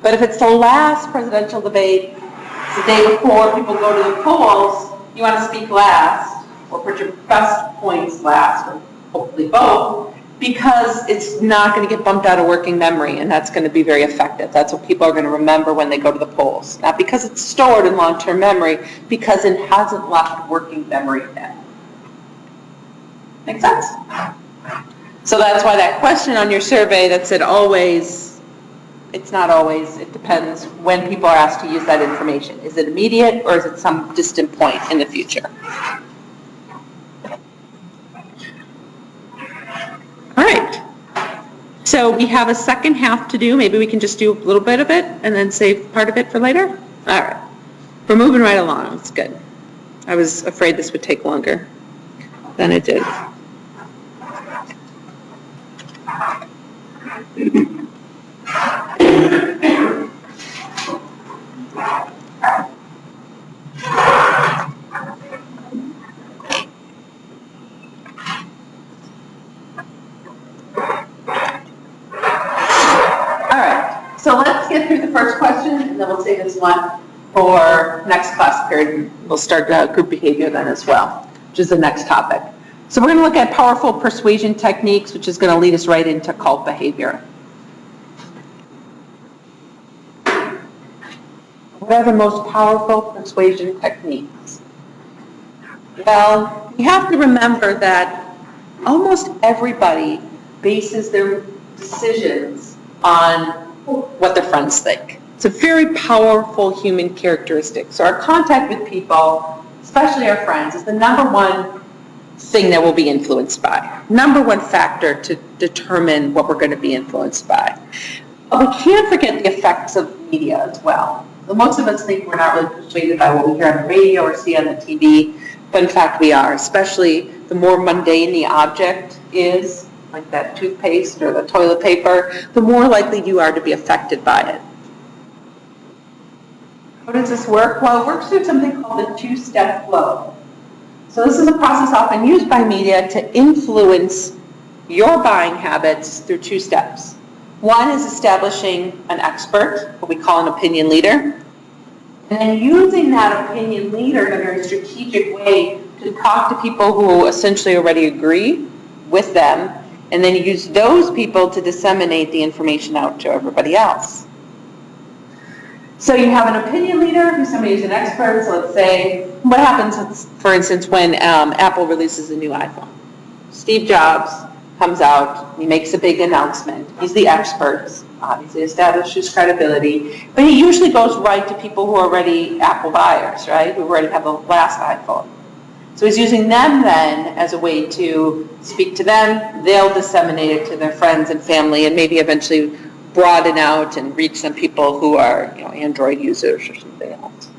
But if it's the last presidential debate, it's the day before people go to the polls, you want to speak last or put your best points last, or hopefully both, because it's not going to get bumped out of working memory, and that's going to be very effective. That's what people are going to remember when they go to the polls. Not because it's stored in long-term memory, because it hasn't left working memory yet. Make sense? So that's why that question on your survey that said always, it's not always, it depends when people are asked to use that information. Is it immediate or is it some distant point in the future? All right. So we have a second half to do. Maybe we can just do a little bit of it and then save part of it for later? All right. We're moving right along. It's good. I was afraid this would take longer than it did. So let's get through the first question, and then we'll save this one for next class period. We'll start group behavior then as well, which is the next topic. So we're going to look at powerful persuasion techniques, which is going to lead us right into cult behavior. What are the most powerful persuasion techniques? Well, you have to remember that almost everybody bases their decisions on what their friends think. It's a very powerful human characteristic. So our contact with people, especially our friends, is the number one thing that we'll be influenced by. Number one factor to determine what we're going to be influenced by. But we can't forget the effects of media as well. So most of us think we're not really persuaded by what we hear on the radio or see on the TV, but in fact we are, especially the more mundane the object is, like that toothpaste or the toilet paper, the more likely you are to be affected by it. How does this work? Well, it works through something called the two-step flow. So this is a process often used by media to influence your buying habits through two steps. One is establishing an expert, what we call an opinion leader, and then using that opinion leader in a very strategic way to talk to people who essentially already agree with them, and then use those people to disseminate the information out to everybody else. So you have an opinion leader who's somebody who's an expert. So let's say, what happens, for instance, when Apple releases a new iPhone? Steve Jobs comes out, he makes a big announcement. He's the expert, obviously establishes credibility, but he usually goes right to people who are already Apple buyers, right, who already have the last iPhone. So he's using them then as a way to speak to them. They'll disseminate it to their friends and family and maybe eventually broaden out and reach some people who are, Android users or something else.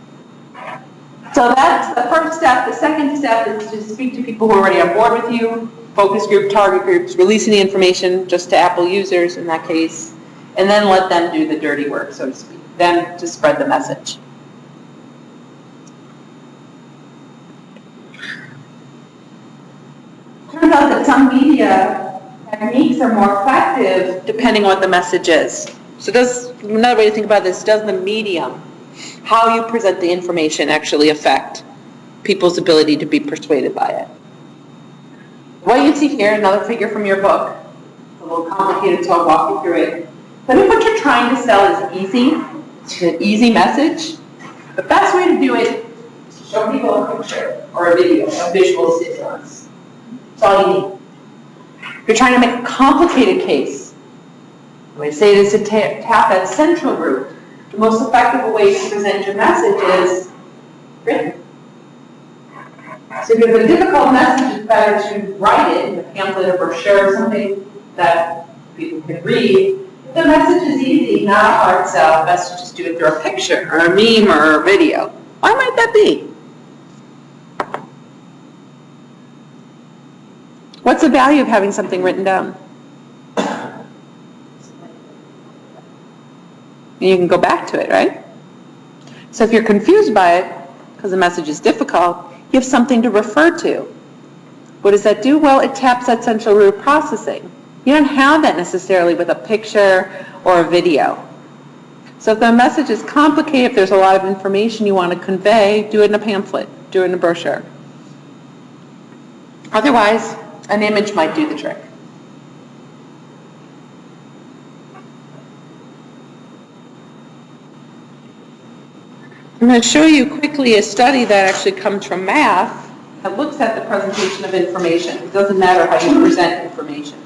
So that's the first step. The second step is to speak to people who are already on board with you, focus group, target groups, releasing the information just to Apple users in that case, and then let them do the dirty work, so to speak, them to spread the message. Turns out that some media techniques are more effective depending on what the message is. So another way to think about this, does the medium, how you present the information, actually affect people's ability to be persuaded by it? What you see here, another figure from your book. It's a little complicated, so I'll walk you through it. But if what you're trying to sell is easy, it's an easy message, the best way to do it is to show people a picture or a video, a visual stimulus. That's all you need. If you're trying to make a complicated case, we say it is to tap that central root. The most effective way to present your message is written. So if you have a difficult message, it's better to write it in a pamphlet or brochure, something that people can read. If the message is easy, not a hard sell, best to just do it through a picture or a meme or a video. Why might that be? What's the value of having something written down? You can go back to it, right? So if you're confused by it, because the message is difficult, you have something to refer to. What does that do? Well, it taps that central root processing. You don't have that necessarily with a picture or a video. So if the message is complicated, if there's a lot of information you want to convey, do it in a pamphlet, do it in a brochure. Otherwise, an image might do the trick. I'm going to show you quickly a study that actually comes from math that looks at the presentation of information. It doesn't matter how you present information.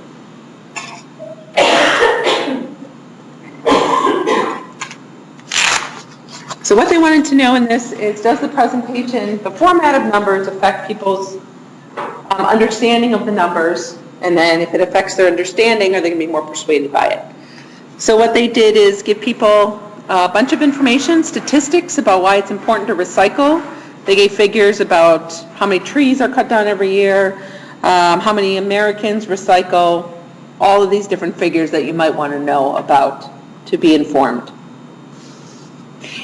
So what they wanted to know in this is, does the presentation, the format of numbers, affect people's understanding of the numbers? And then if it affects their understanding, are they going to be more persuaded by it? So what they did is give people a bunch of information, statistics about why it's important to recycle. They gave figures about how many trees are cut down every year, how many Americans recycle, all of these different figures that you might want to know about to be informed.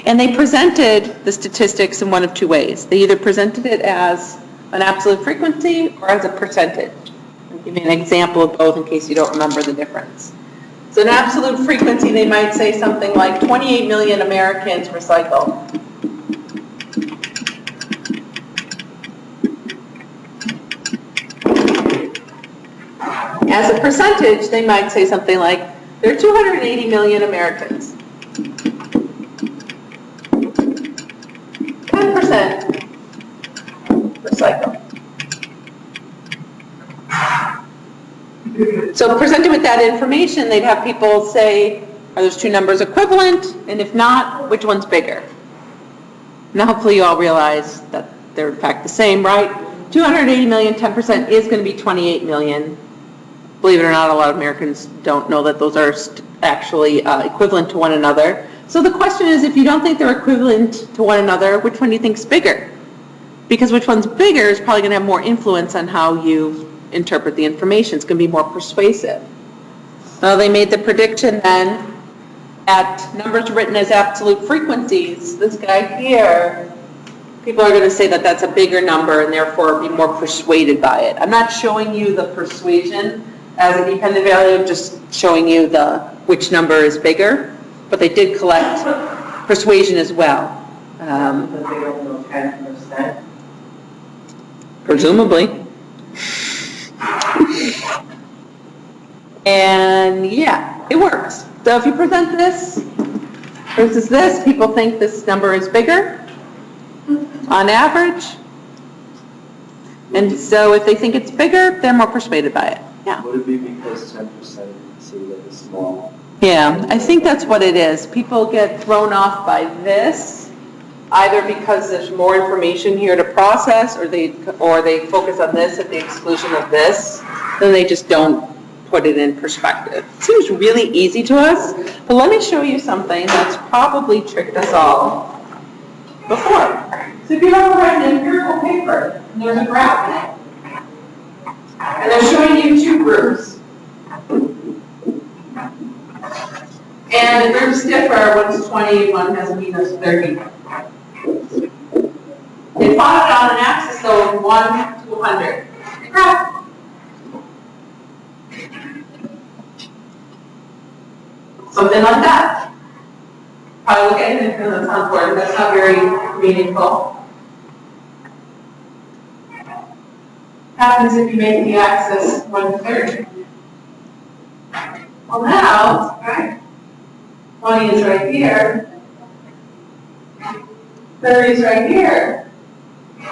And they presented the statistics in one of two ways. They either presented it as an absolute frequency or as a percentage. I'll give you an example of both in case you don't remember the difference. So an absolute frequency, they might say something like 28 million Americans recycle. As a percentage, they might say something like, there are 280 million Americans. 10% recycle. So presented with that information, they'd have people say, are those two numbers equivalent? And if not, which one's bigger? Now hopefully you all realize that they're in fact the same, right? 280 million, 10% is going to be 28 million. Believe it or not, a lot of Americans don't know that those are actually equivalent to one another. So the question is, if you don't think they're equivalent to one another, which one do you think is bigger? Because which one's bigger is probably going to have more influence on how you interpret the information. It's going to be more persuasive. Well, they made the prediction then at numbers written as absolute frequencies. This guy here, people are going to say that that's a bigger number and therefore be more persuaded by it. I'm not showing you the persuasion as a dependent value, I'm just showing you which number is bigger, but they did collect persuasion as well. Presumably. And yeah, it works. So if you present this versus this, people think this number is bigger on average. And so if they think it's bigger, they're more persuaded by it. Yeah. Would it be because 10% see that it's small? Yeah, I think that's what it is. People get thrown off by this, either because there's more information here to process, or they focus on this at the exclusion of this, then they just don't put it in perspective. It seems really easy to us, but let me show you something that's probably tricked us all before. So if you ever read an empirical paper, and there's a graph in it, and they're showing you two groups, and the groups differ. One's 20, one has a mean of 30. They plot it on an axis, so 1 to 100. The graph. So something like that. Probably look at it and feel that sounds boring. That's not very meaningful. Happens if you make the axis 1/3. Well now, right? 20 is right here. 30 is right here.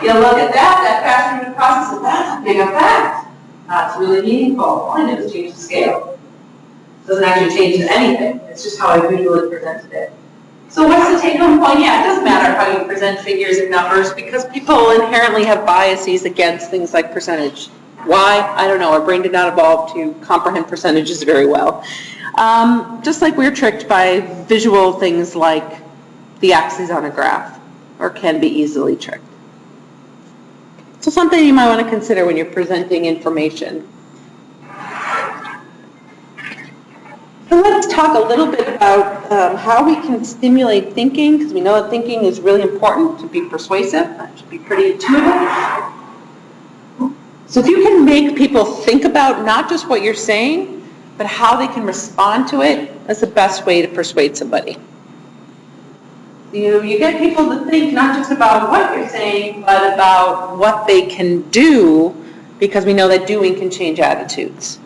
You look at that fast moving process, and that's a big effect. That's really meaningful. All I did was change the scale. It doesn't actually change anything. It's just how I visually presented it. So what's the take-home point? Yeah, it doesn't matter how you present figures and numbers because people inherently have biases against things like percentage. Why? I don't know. Our brain did not evolve to comprehend percentages very well. Just like we're tricked by visual things like the axes on a graph, or can be easily tricked. So something you might want to consider when you're presenting information. So let's talk a little bit about how we can stimulate thinking, because we know that thinking is really important to be persuasive. That should be pretty intuitive. So if you can make people think about not just what you're saying, but how they can respond to it, that's the best way to persuade somebody. You get people to think not just about what you're saying, but about what they can do, because we know that doing can change attitudes.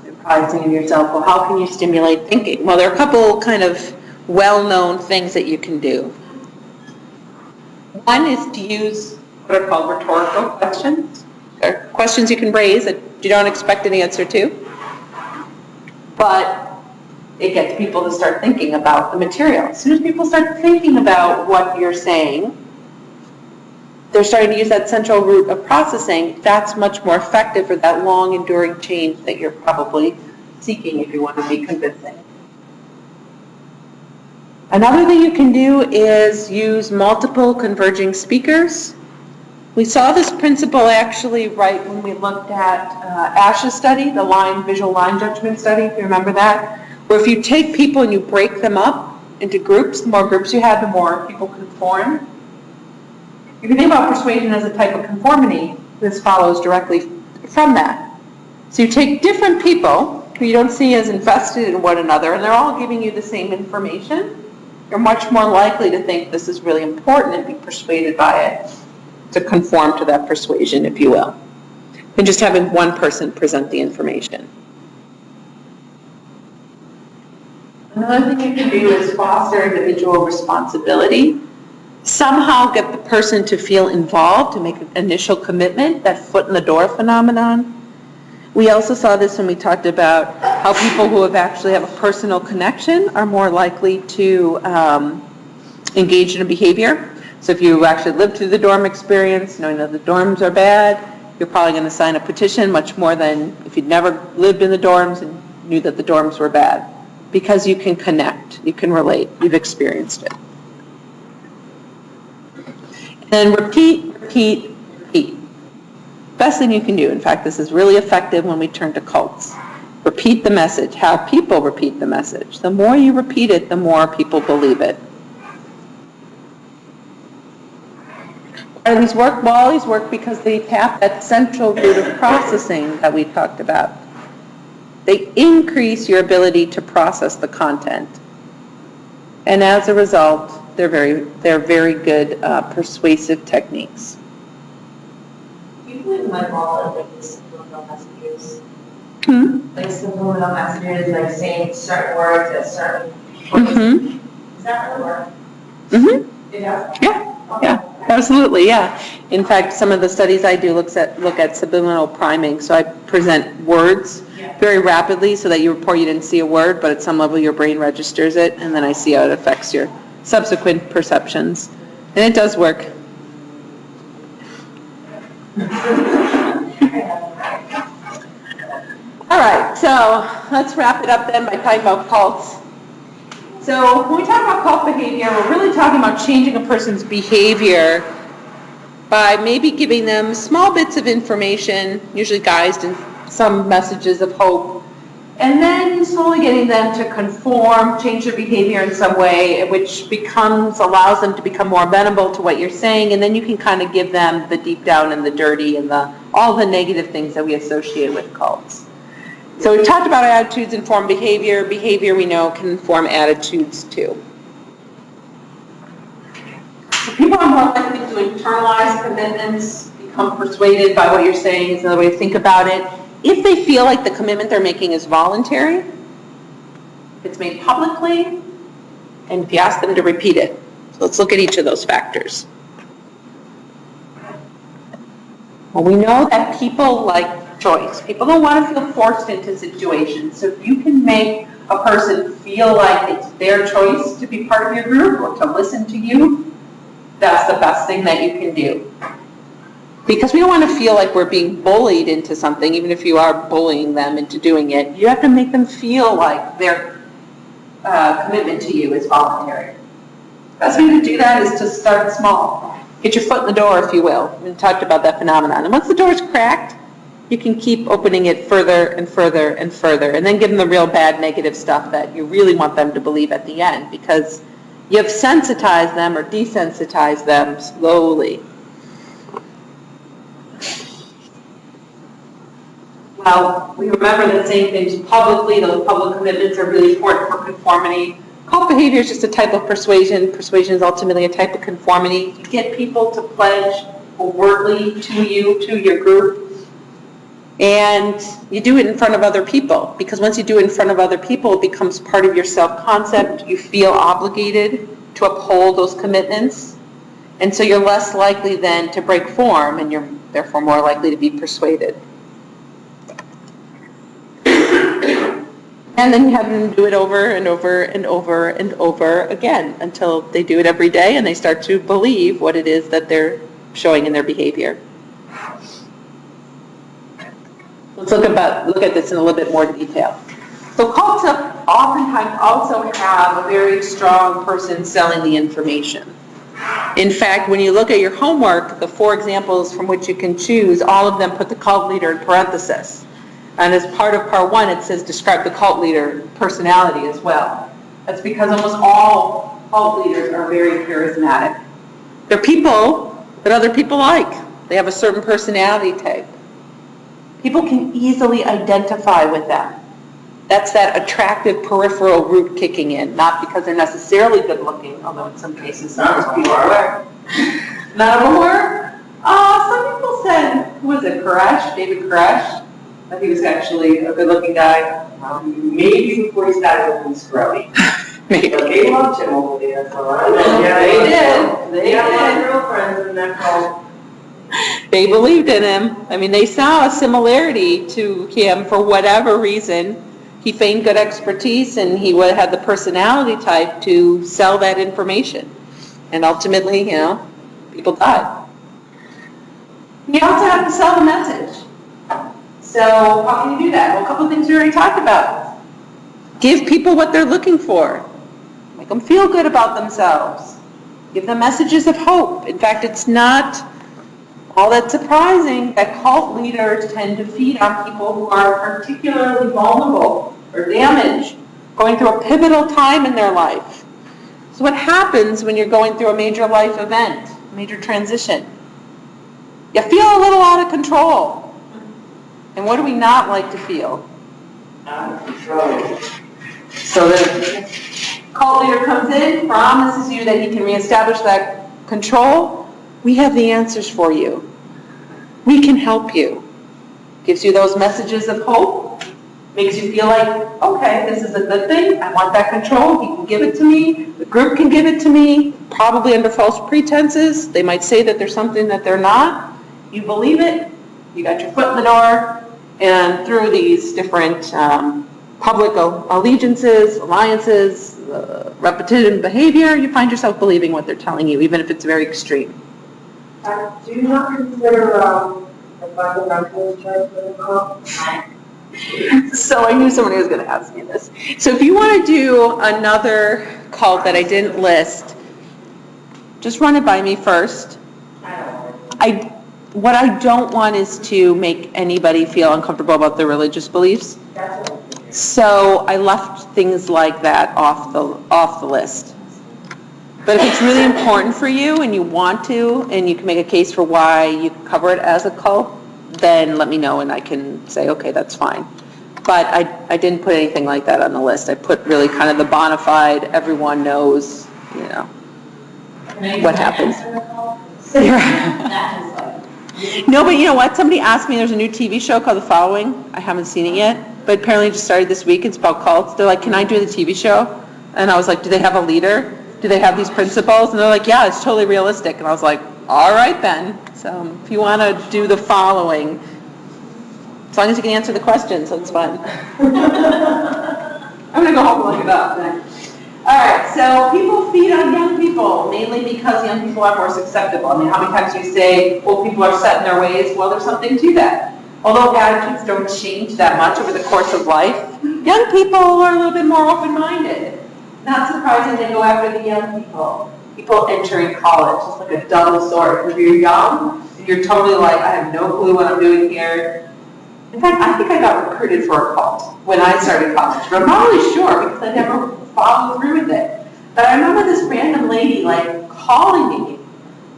You're probably thinking to yourself, well, how can you stimulate thinking? Well, there are a couple kind of well-known things that you can do. One is to use what are called rhetorical questions. They're questions you can raise that you don't expect an answer to, but it gets people to start thinking about the material. As soon as people start thinking about what you're saying, they're starting to use that central root of processing. That's much more effective for that long, enduring change that you're probably seeking if you want to be convincing. Another thing you can do is use multiple converging speakers. We saw this principle actually right when we looked at Ash's study, the visual line judgment study, if you remember that, where if you take people and you break them up into groups, the more groups you have, the more people conform. If you think about persuasion as a type of conformity, this follows directly from that. So you take different people who you don't see as invested in one another, and they're all giving you the same information, you're much more likely to think this is really important and be persuaded by it, to conform to that persuasion, if you will, than just having one person present the information. Another thing you can do is foster individual responsibility. Somehow get the person to feel involved, to make an initial commitment, that foot in the door phenomenon. We also saw this when we talked about how people who actually have a personal connection are more likely to engage in a behavior. So if you actually lived through the dorm experience, knowing that the dorms are bad, you're probably going to sign a petition much more than if you'd never lived in the dorms and knew that the dorms were bad. Because you can connect, you can relate, you've experienced it. And repeat, repeat, repeat. Best thing you can do. In fact, this is really effective when we turn to cults. Repeat the message. Have people repeat the message. The more you repeat it, the more people believe it. Why do these work? Well, all these work because they tap that central root of processing that we talked about. They increase your ability to process the content. And as a result, they're very good persuasive techniques. People might call it like the subliminal messages. Hmm? Like subliminal messages, like saying certain words at certain points. Mm-hmm. Does that really work? Mm-hmm. Yeah. Yeah. Yeah. Absolutely, yeah. In fact, some of the studies I do look at subliminal priming. So I present words very rapidly so that you report you didn't see a word, but at some level your brain registers it, and then I see how it affects your subsequent perceptions. And it does work. All right, so let's wrap it up then by talking about cults. So when we talk about cult behavior, we're really talking about changing a person's behavior by maybe giving them small bits of information, usually guised in some messages of hope, and then slowly getting them to conform, change their behavior in some way, which allows them to become more amenable to what you're saying, and then you can kind of give them the deep down and the dirty and all the negative things that we associate with cults. So we've talked about attitudes inform behavior. Behavior, we know, can inform attitudes too. So people are more likely to internalize commitments, become persuaded by what you're saying is another way to think about it. If they feel like the commitment they're making is voluntary, if it's made publicly, and if you ask them to repeat it. So let's look at each of those factors. Well, we know that people like choice. People don't want to feel forced into situations. So if you can make a person feel like it's their choice to be part of your group or to listen to you, that's the best thing that you can do. Because we don't want to feel like we're being bullied into something, even if you are bullying them into doing it. You have to make them feel like their commitment to you is voluntary. The best way to do that is to start small. Get your foot in the door, if you will. We talked about that phenomenon. And once the door's cracked, you can keep opening it further and further and further, and then give them the real bad negative stuff that you really want them to believe at the end, because you've sensitized them or desensitized them slowly. Well, we remember that saying things publicly, those public commitments are really important for conformity. Cult behavior is just a type of persuasion. Persuasion is ultimately a type of conformity. You get people to pledge overtly to you, to your group, and you do it in front of other people, because once you do it in front of other people, it becomes part of your self-concept. You feel obligated to uphold those commitments, and so you're less likely then to break form, and you're therefore more likely to be persuaded. And then you have them do it over and over and over and over again until they do it every day and they start to believe what it is that they're showing in their behavior. Let's look at this in a little bit more detail. So cults oftentimes also have a very strong person selling the information. In fact, when you look at your homework, the 4 examples from which you can choose, all of them put the cult leader in parentheses. And as part of part 1, it says describe the cult leader personality as well. That's because almost all cult leaders are very charismatic. They're people that other people like. They have a certain personality type. People can easily identify with them. That's that attractive peripheral root kicking in, not because they're necessarily good looking, although in some cases some people are. None of them were? Some people said, who was it, Koresh? David Koresh? He was actually a good-looking guy. Maybe before he started looking scrubby. Maybe. But they loved him over there. So yeah, they did. They had a lot of did. girlfriends in that cult. They believed in him. I mean, they saw a similarity to him for whatever reason. He feigned good expertise, and he had the personality type to sell that information. And ultimately, people died. You also have to sell the message. So how can you do that? Well, a couple of things we already talked about. Give people what they're looking for. Make them feel good about themselves. Give them messages of hope. In fact, it's not all that surprising that cult leaders tend to feed on people who are particularly vulnerable or damaged, going through a pivotal time in their life. So what happens when you're going through a major life event, a major transition? You feel a little out of control. And what do we not like to feel? Out of control. So the cult leader comes in, promises you that he can reestablish that control. We have the answers for you. We can help you. Gives you those messages of hope. Makes you feel like, okay, this is a good thing. I want that control. He can give it to me. The group can give it to me, probably under false pretenses. They might say that there's something that they're not. You believe it. You got your foot in the door. And through these different public allegiances, alliances, repetitive behavior, you find yourself believing what they're telling you, even if it's very extreme. Do you not consider the fundamental church of the cult? So I knew somebody was going to ask me this. So if you want to do another cult that I didn't list, just run it by me first. What I don't want is to make anybody feel uncomfortable about their religious beliefs. So I left things like that off the list. But if it's really important for you and you want to, and you can make a case for why you cover it as a cult, then let me know and I can say, okay, that's fine. But I didn't put anything like that on the list. I put really kind of the bona fide, everyone knows, you know, what happens. No, but you know what? Somebody asked me, there's a new TV show called The Following. I haven't seen it yet, but apparently it just started this week. It's about cults. They're like, can I do the TV show? And I was like, do they have a leader? Do they have these principles? And they're like, yeah, it's totally realistic. And I was like, all right then. So if you want to do The Following, as long as you can answer the questions, that's fine. I'm going to go home and look it up then. All right, so people feed on young people, mainly because young people are more susceptible. I mean, how many times do you say, well, people are set in their ways? Well, there's something to that. Although attitudes don't change that much over the course of life, young people are a little bit more open-minded. Not surprising they go after the young people. People entering college, it's like a double sword. If you're young, and you're totally like, I have no clue what I'm doing here. In fact, I think I got recruited for a cult when I started college, but I'm not really sure because I never followed through with it. But I remember this random lady like calling me.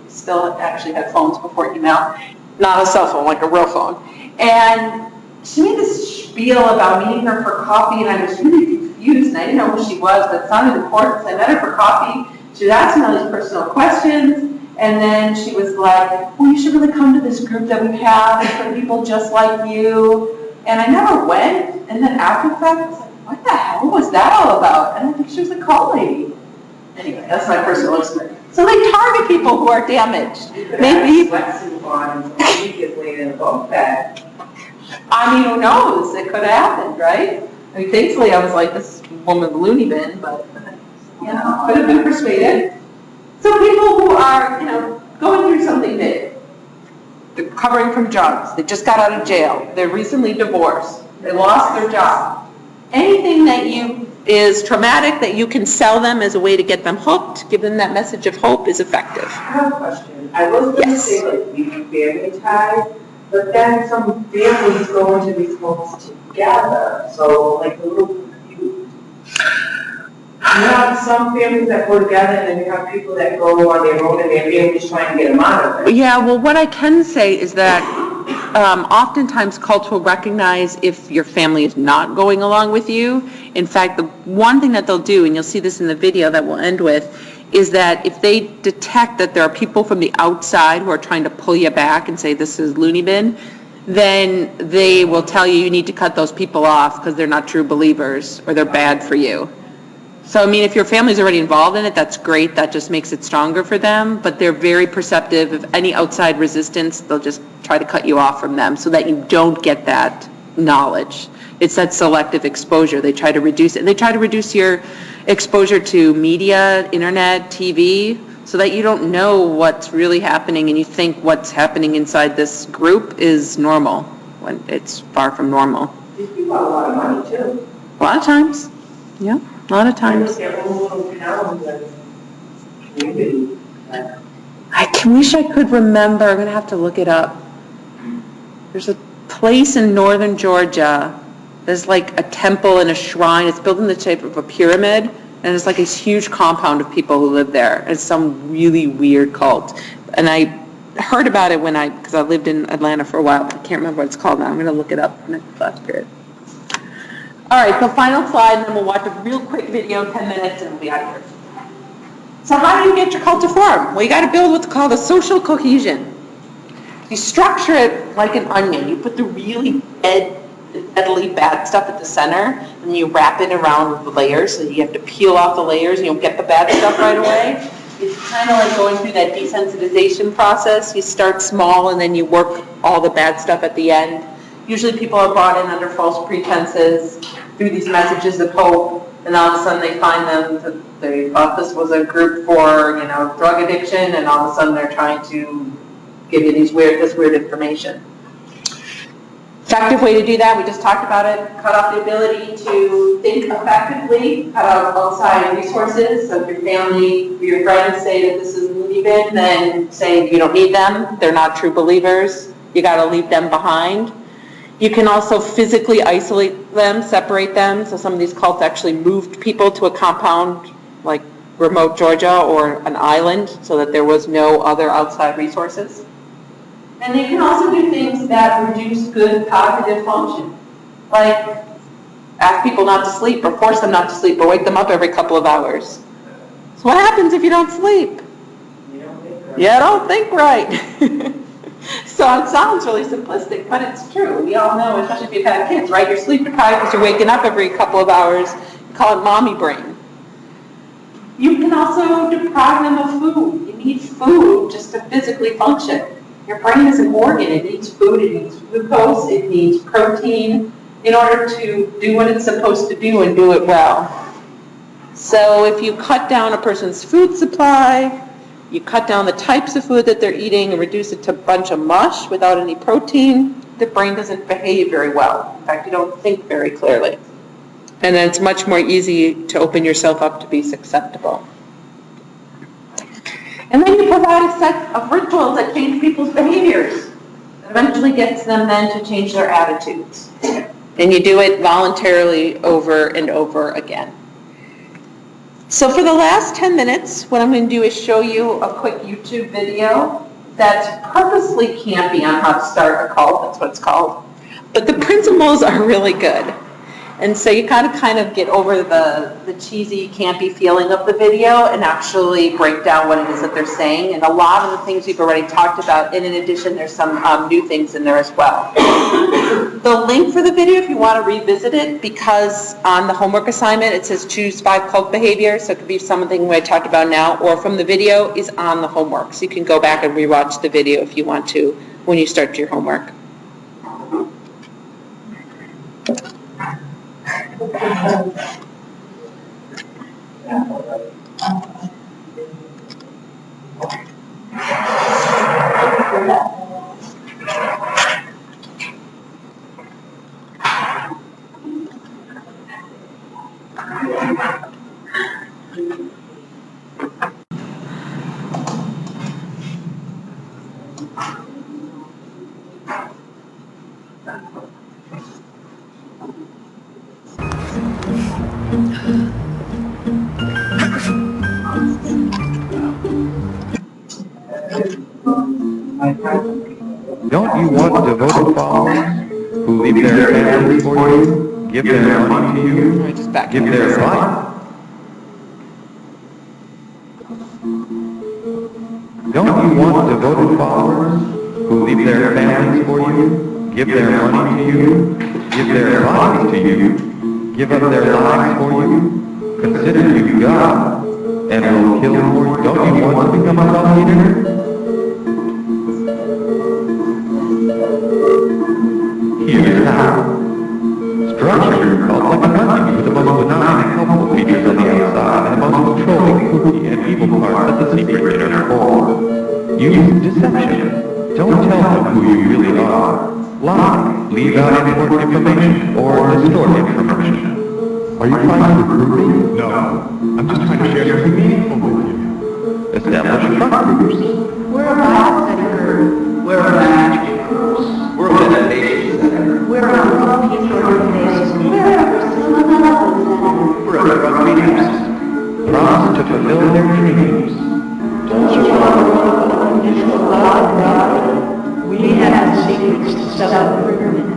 Still actually had phones before email, not a cell phone, like a real phone. And she made this spiel about meeting her for coffee, and I was really confused, and I didn't know who she was, but it sounded important, so I met her for coffee. She was asking all these personal questions. And then she was like, well, you should really come to this group that we have. It's for people just like you. And I never went. And then after the fact, I was like, what the hell was that all about? And I think she was a cult lady. Anyway, that's my personal experience. So they target people who are damaged. Maybe. I mean, who knows? It could have happened, right? I mean, thankfully, I was like this woman loony bin, but, you know, could have been persuaded. So people who are, you know, going through something big, they're recovering from drugs, they just got out of jail, they're recently divorced, they lost their job. Anything that is traumatic that you can sell them as a way to get them hooked, give them that message of hope is effective. I have a question. I was going to say like we family ties, but then some families go into these homes together, so like a little confused. You have some families that go together, and then you have people that go on their own, and their families trying to get them out of it. Yeah, well, what I can say is that oftentimes cults will recognize if your family is not going along with you. In fact, the one thing that they'll do, and you'll see this in the video that we'll end with, is that if they detect that there are people from the outside who are trying to pull you back and say this is loony bin, then they will tell you need to cut those people off because they're not true believers or they're bad for you. So, I mean, if your family's already involved in it, that's great. That just makes it stronger for them. But they're very perceptive. If any outside resistance, they'll just try to cut you off from them so that you don't get that knowledge. It's that selective exposure. They try to reduce it. And they try to reduce your exposure to media, internet, TV, so that you don't know what's really happening and you think what's happening inside this group is normal when it's far from normal. These people have a lot of money, too. A lot of times, yeah. A lot of times. Their own little towns and community. I wish I could remember. I'm going to have to look it up. There's a place in northern Georgia. There's like a temple and a shrine. It's built in the shape of a pyramid. And it's like this huge compound of people who live there. It's some really weird cult. And I heard about it because I lived in Atlanta for a while. But I can't remember what it's called now. I'm going to look it up in the class period. All right, so final slide, and then we'll watch a real quick video, 10 minutes, and we'll be out of here. So how do you get your cult to form? Well, you got to build what's called a social cohesion. You structure it like an onion. You put the really deadly bad stuff at the center, and you wrap it around with layers, so you have to peel off the layers, and you'll get the bad stuff right away. It's kind of like going through that desensitization process. You start small, and then you work all the bad stuff at the end. Usually people are brought in under false pretenses through these messages of hope, and all of a sudden they find them, they thought this was a group for, you know, drug addiction, and all of a sudden they're trying to give you this weird information. Effective way to do that, we just talked about it, cut off the ability to think effectively, cut out outside resources. So if your family or your friends say that this is loony bin, then say you don't need them, they're not true believers, you got to leave them behind. You can also physically isolate them, separate them. So some of these cults actually moved people to a compound like remote Georgia or an island so that there was no other outside resources. And they can also do things that reduce good cognitive function. Like ask people not to sleep or force them not to sleep or wake them up every couple of hours. So what happens if you don't sleep? You don't think right. So it sounds really simplistic, but it's true. We all know, especially if you've had kids, right? You're sleep deprived because you're waking up every couple of hours. You call it mommy brain. You can also deprive them of food. You need food just to physically function. Your brain is an organ. It needs food. It needs glucose. It needs protein in order to do what it's supposed to do and do it well. So if you cut down a person's food supply, you cut down the types of food that they're eating and reduce it to a bunch of mush without any protein, the brain doesn't behave very well. In fact, you don't think very clearly. And then it's much more easy to open yourself up to be susceptible. And then you provide a set of rituals that change people's behaviors. That eventually gets them then to change their attitudes. And you do it voluntarily over and over again. So for the last 10 minutes, what I'm going to do is show you a quick YouTube video that's purposely campy on how to start a cult. That's what it's called. But the principles are really good. And so you kind of get over the cheesy, campy feeling of the video and actually break down what it is that they're saying. And a lot of the things we've already talked about, and in addition, there's some new things in there as well. The link for the video, if you want to revisit it, because on the homework assignment, it says choose 5 cult behaviors. So it could be something we talked about now, or from the video is on the homework. So you can go back and rewatch the video if you want to when you start your homework. Don't you want devoted followers who leave their families for you, give their money to you, give their life? Don't you want devoted followers who leave their families for you, give their money to you, give their lives to you, give up their lives for you, consider you God, and will kill for you? Don't you want to become a cult leader? Here's how. Structure your cult like a monkey with the most benign and helpful features on the outside and the most controlling, kooky, and evil parts at the secret inner core. Use deception. Don't tell them who you really are. Lie. Leave out important information or distort information. Are you trying to recruit me? No. I'm just trying to share something meaningful with you. Establish trust groups. We're a Bible study group. We're a magic group. We're a meditation center. We're a world peace organization. We're a personal development center. We're a drug rehab. Promise to fulfill their dreams. Don't you want to run an unconditional love and God? We have the secrets to self-improvement.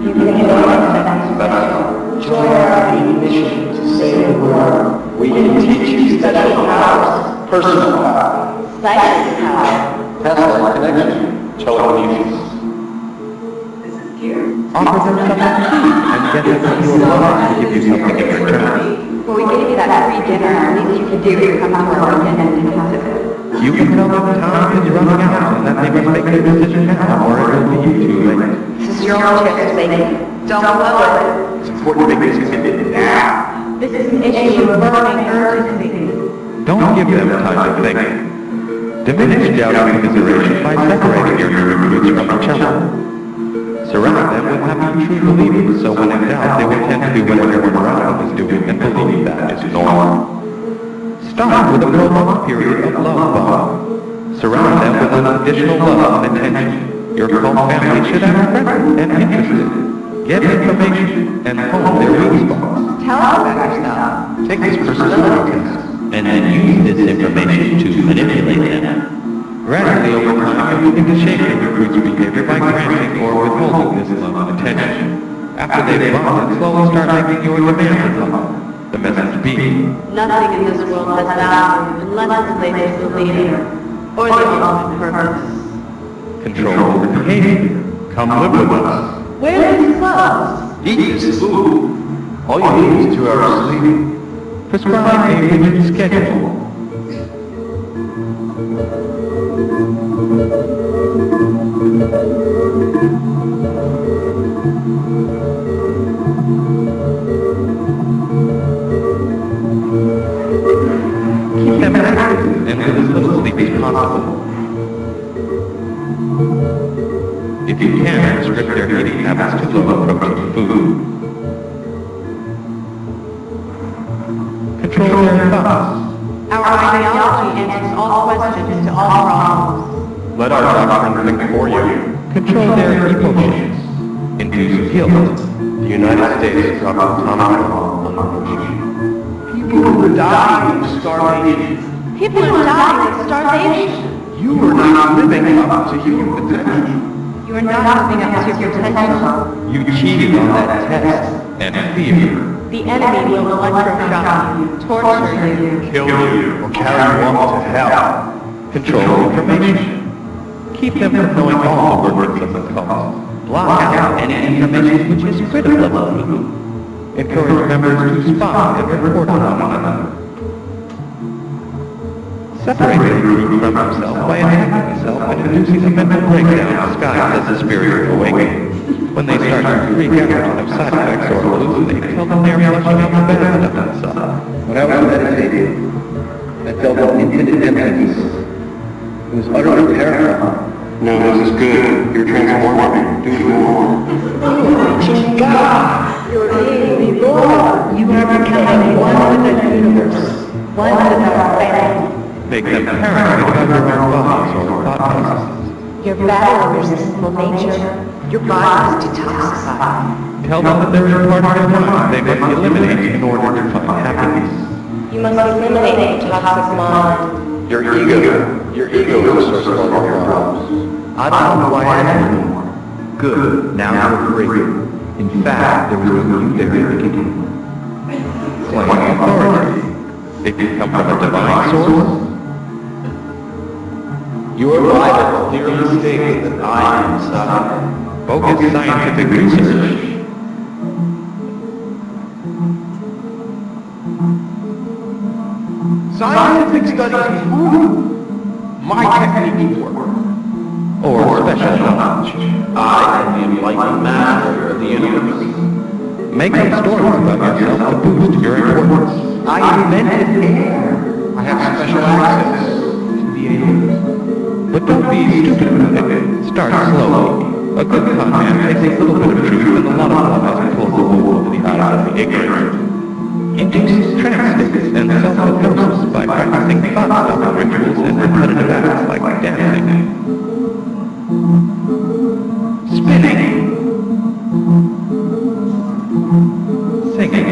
You can join us special. Join our deep mission to save the world. We can teach you special powers, personal power, Psychic power, past-life connection, telekinesis. Offer them something to eat and get them to your life to give you something in return. Well, we gave you that free dinner. At least you can do is come to our weekend and consider. You can tell them time is running out and that they must make their decision now or it will be too late. This is your own choice, baby. Don't blow it. It's important to make this commitment now. This is an issue of burning urgency. Don't give them time to think. Diminish doubt and commiseration by separating your new recruits from each other. Surround them with happy, true believers, so when in doubt, they will tend to do what everyone around them is doing and believe that is normal. Start with a prolonged period of love bomb. Surround them with unconditional love and attention. Your cult family should act friendly and interested. Get information and hone their weak spots. Tell us about yourself. Take this personality test, and then use this information to manipulate them. Gradually, over time, you begin to shape your recruit's behavior by granting or withholding this love and attention. After they've run, slowly start making your demands upon them. The message be, Nothing in this world has value unless it's related to the leader or the ultimate purpose. control your behavior. Come live with us. Where are these clothes? Eat this food. All you need is 2 hours sleep. Prescribe a rigid schedule. Keep them active and with as little sleep as possible. If you can, restrict their eating habits to low-protein food. Control their thoughts. Our ideology answers all questions to all problems. Let our doctrine think for you. Control their emotions. Induce guilt. The United States dropped an atomic bomb on Hiroshima. People are dying of starvation. People are dying of starvation. You are not living up to your potential. You are not living up to your potential. You cheated on that test. And fear. The enemy will electroshock you, torture you, Kill you or carry you off to hell. Control information. Keep them from knowing all the workings of the cult. Block out any information which is critical of the group. Encourage members to spy and report on one another. Separate the group from himself by attacking himself and inducing a mental breakdown disguised as a spiritual awakening. When they start to freak out and have side effects or hallucinate, tell them they are flushing out the bad stuff inside. When I was meditating, I felt an infinite emptiness. It was utterly terrifying. No, this is good. You're transforming. Do more. God, you're being reborn. You are becoming one with the universe, one with our family. Make them paranoid about their own bodies or thought processes. Your battle over sinful nature, your body is detoxified. Tell them that there is a part of their mind they must eliminate in order to find happiness. You must eliminate the toxic mind. Your ego is the source of all your problems. I don't know who I am anymore. Good, now you're free. In fact, there was no you there in the beginning. Claim authority. If you come from a divine source, Your Bible clearly states that I am Messiah. focus scientific research. Scientific studies prove my techniques work. Or special knowledge. I am the enlightened master of the universe. Make up stories about yourself to boost your importance. I invented air. I have special access to the universe. But don't be stupid about it. Start slowly. A good con man takes a little bit of truth and a lot of lies and pulls the wool over the eyes of the ignorant. Induce trance states and self-hypnosis by practicing thought-stopping rituals and repetitive acts like dancing, spinning, singing.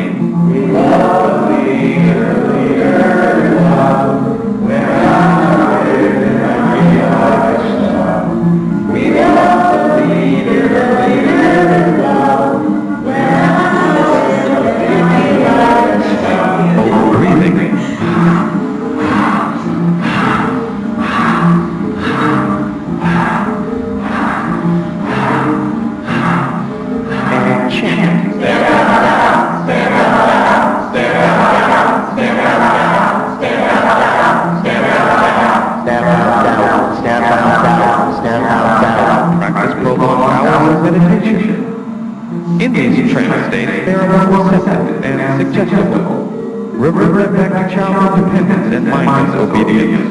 In these trance states, they are more receptive and suggestible. Revert them back to childhood dependence and mindless obedience.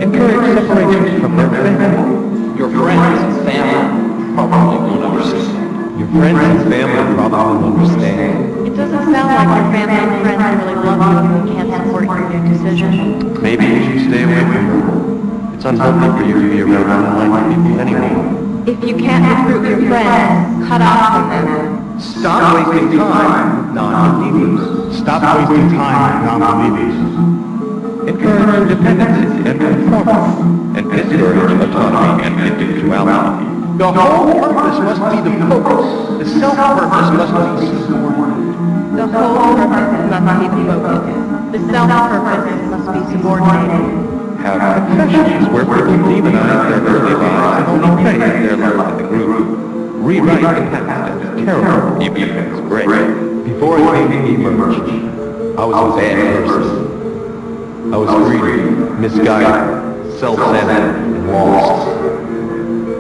Encourage separations from their family. Your friends and family probably won't understand. Your friends and family probably won't understand. It doesn't sound like your family and friends really love you and can't support your new decision. Maybe you should stay away from them. It's unhealthy for you to be around unlikely people anyway. If you can't recruit your friends, cut off from them. Stop wasting time with non-believers. Stop wasting time with non-believers. encourage independency and conformity, and discourage autonomy and individuality. The whole purpose must be the focus. The self-purpose must be subordinated. The whole purpose must be the focus. The self-purpose must be subordinated. Have confessions where people demonize their early lives and only praise their life in the group. Rewrite the past as terrible, even if it's great. Before I became emerged, I was a bad person. I was greedy, misguided, self-centered, and lost.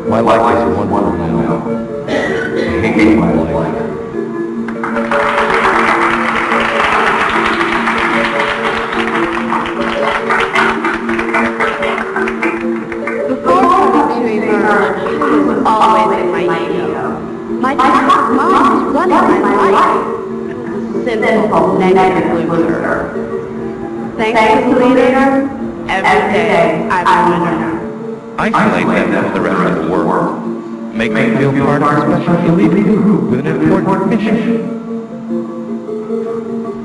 My life is one wonderful now. I hate my life. Before coming to emerge, I was always in my ego. My conscious mind was running my life. Sinful, negative loser. Thanks to the leader, every day I'm a winner. Isolate them from the rest of the world. Make them feel part of a special elite group with an important mission.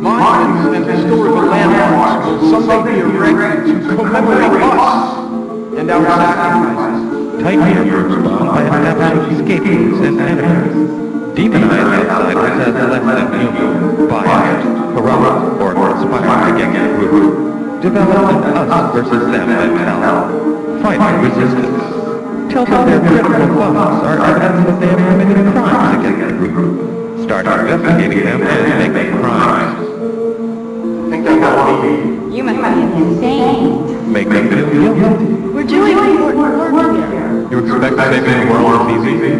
Monuments and historical landmarks will someday be erected to commemorate us and our sacrifices. Tighten your group's bond by establishing scapegoats and enemies. Demonize outsiders as less than human, biased, corrupt, or conspiring against the group. Develop an us versus them mentality. Fight resistance. Tell them their critical thoughts are evidence that they have committed crimes against the group. Start investigating them and making crimes. Think that will be. You must be insane. Make them feel guilty. We're doing important work here. You expect saving the world is easy?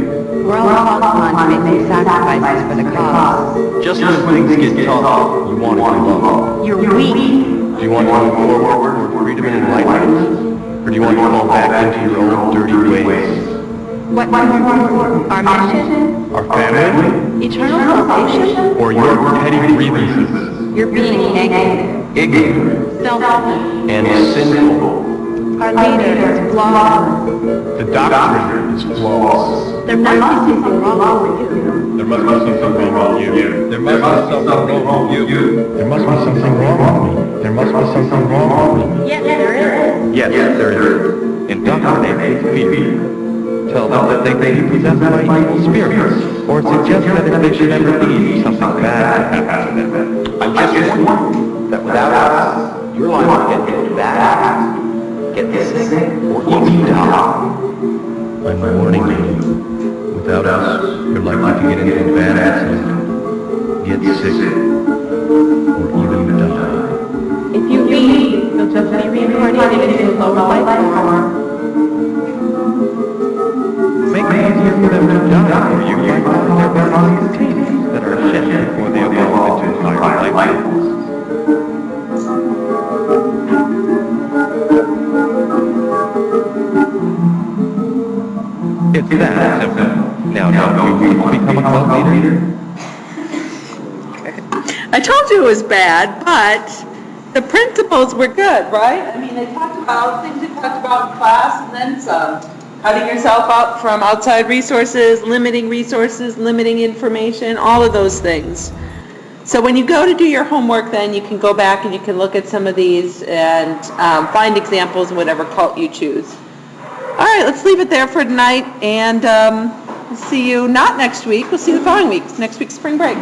We're all called upon to make some sacrifices for the cause. Just when things get tough, you want to give up. You're weak. Do you want to move forward toward freedom and enlightenment? Or do you want to fall back into your old dirty ways? What's more important? Our mission? Our family? Eternal salvation? Or your petty grievances? You're being negative. Ignorant Selfish. and sinful. Our leader is flawed. The doctrine is flawless. There must be something wrong with you. There must be something wrong with you. There must be something wrong with you. There must be something wrong with me. There must be something wrong with me. Yes, there is. Yes, there is. Indoctrinate with fear. Tell them that they may be possessed by evil spirits, or suggest that if they should ever need something bad to happen to them. I'm just warning you that without us, your life will get bad, get sick, or even die. I'm warning you, without us, you're likely to get into a bad accident, get sick, or even die. If you leave, you'll just be reincarnated into a lower life form. Make it easier for them to die for you by calling their bodies containers that are shed before they evolve into higher life forms. It's that simple. Now, don't you want to become a cult leader? I told you it was bad, but the principles were good, right? I mean, they talked about things we talked about in class and then some. Cutting yourself out from outside resources, limiting information, all of those things. So when you go to do your homework, then you can go back and you can look at some of these and find examples in whatever cult you choose. All right, let's leave it there for tonight, and we'll see you not next week. We'll see you the following week. Next week's spring break.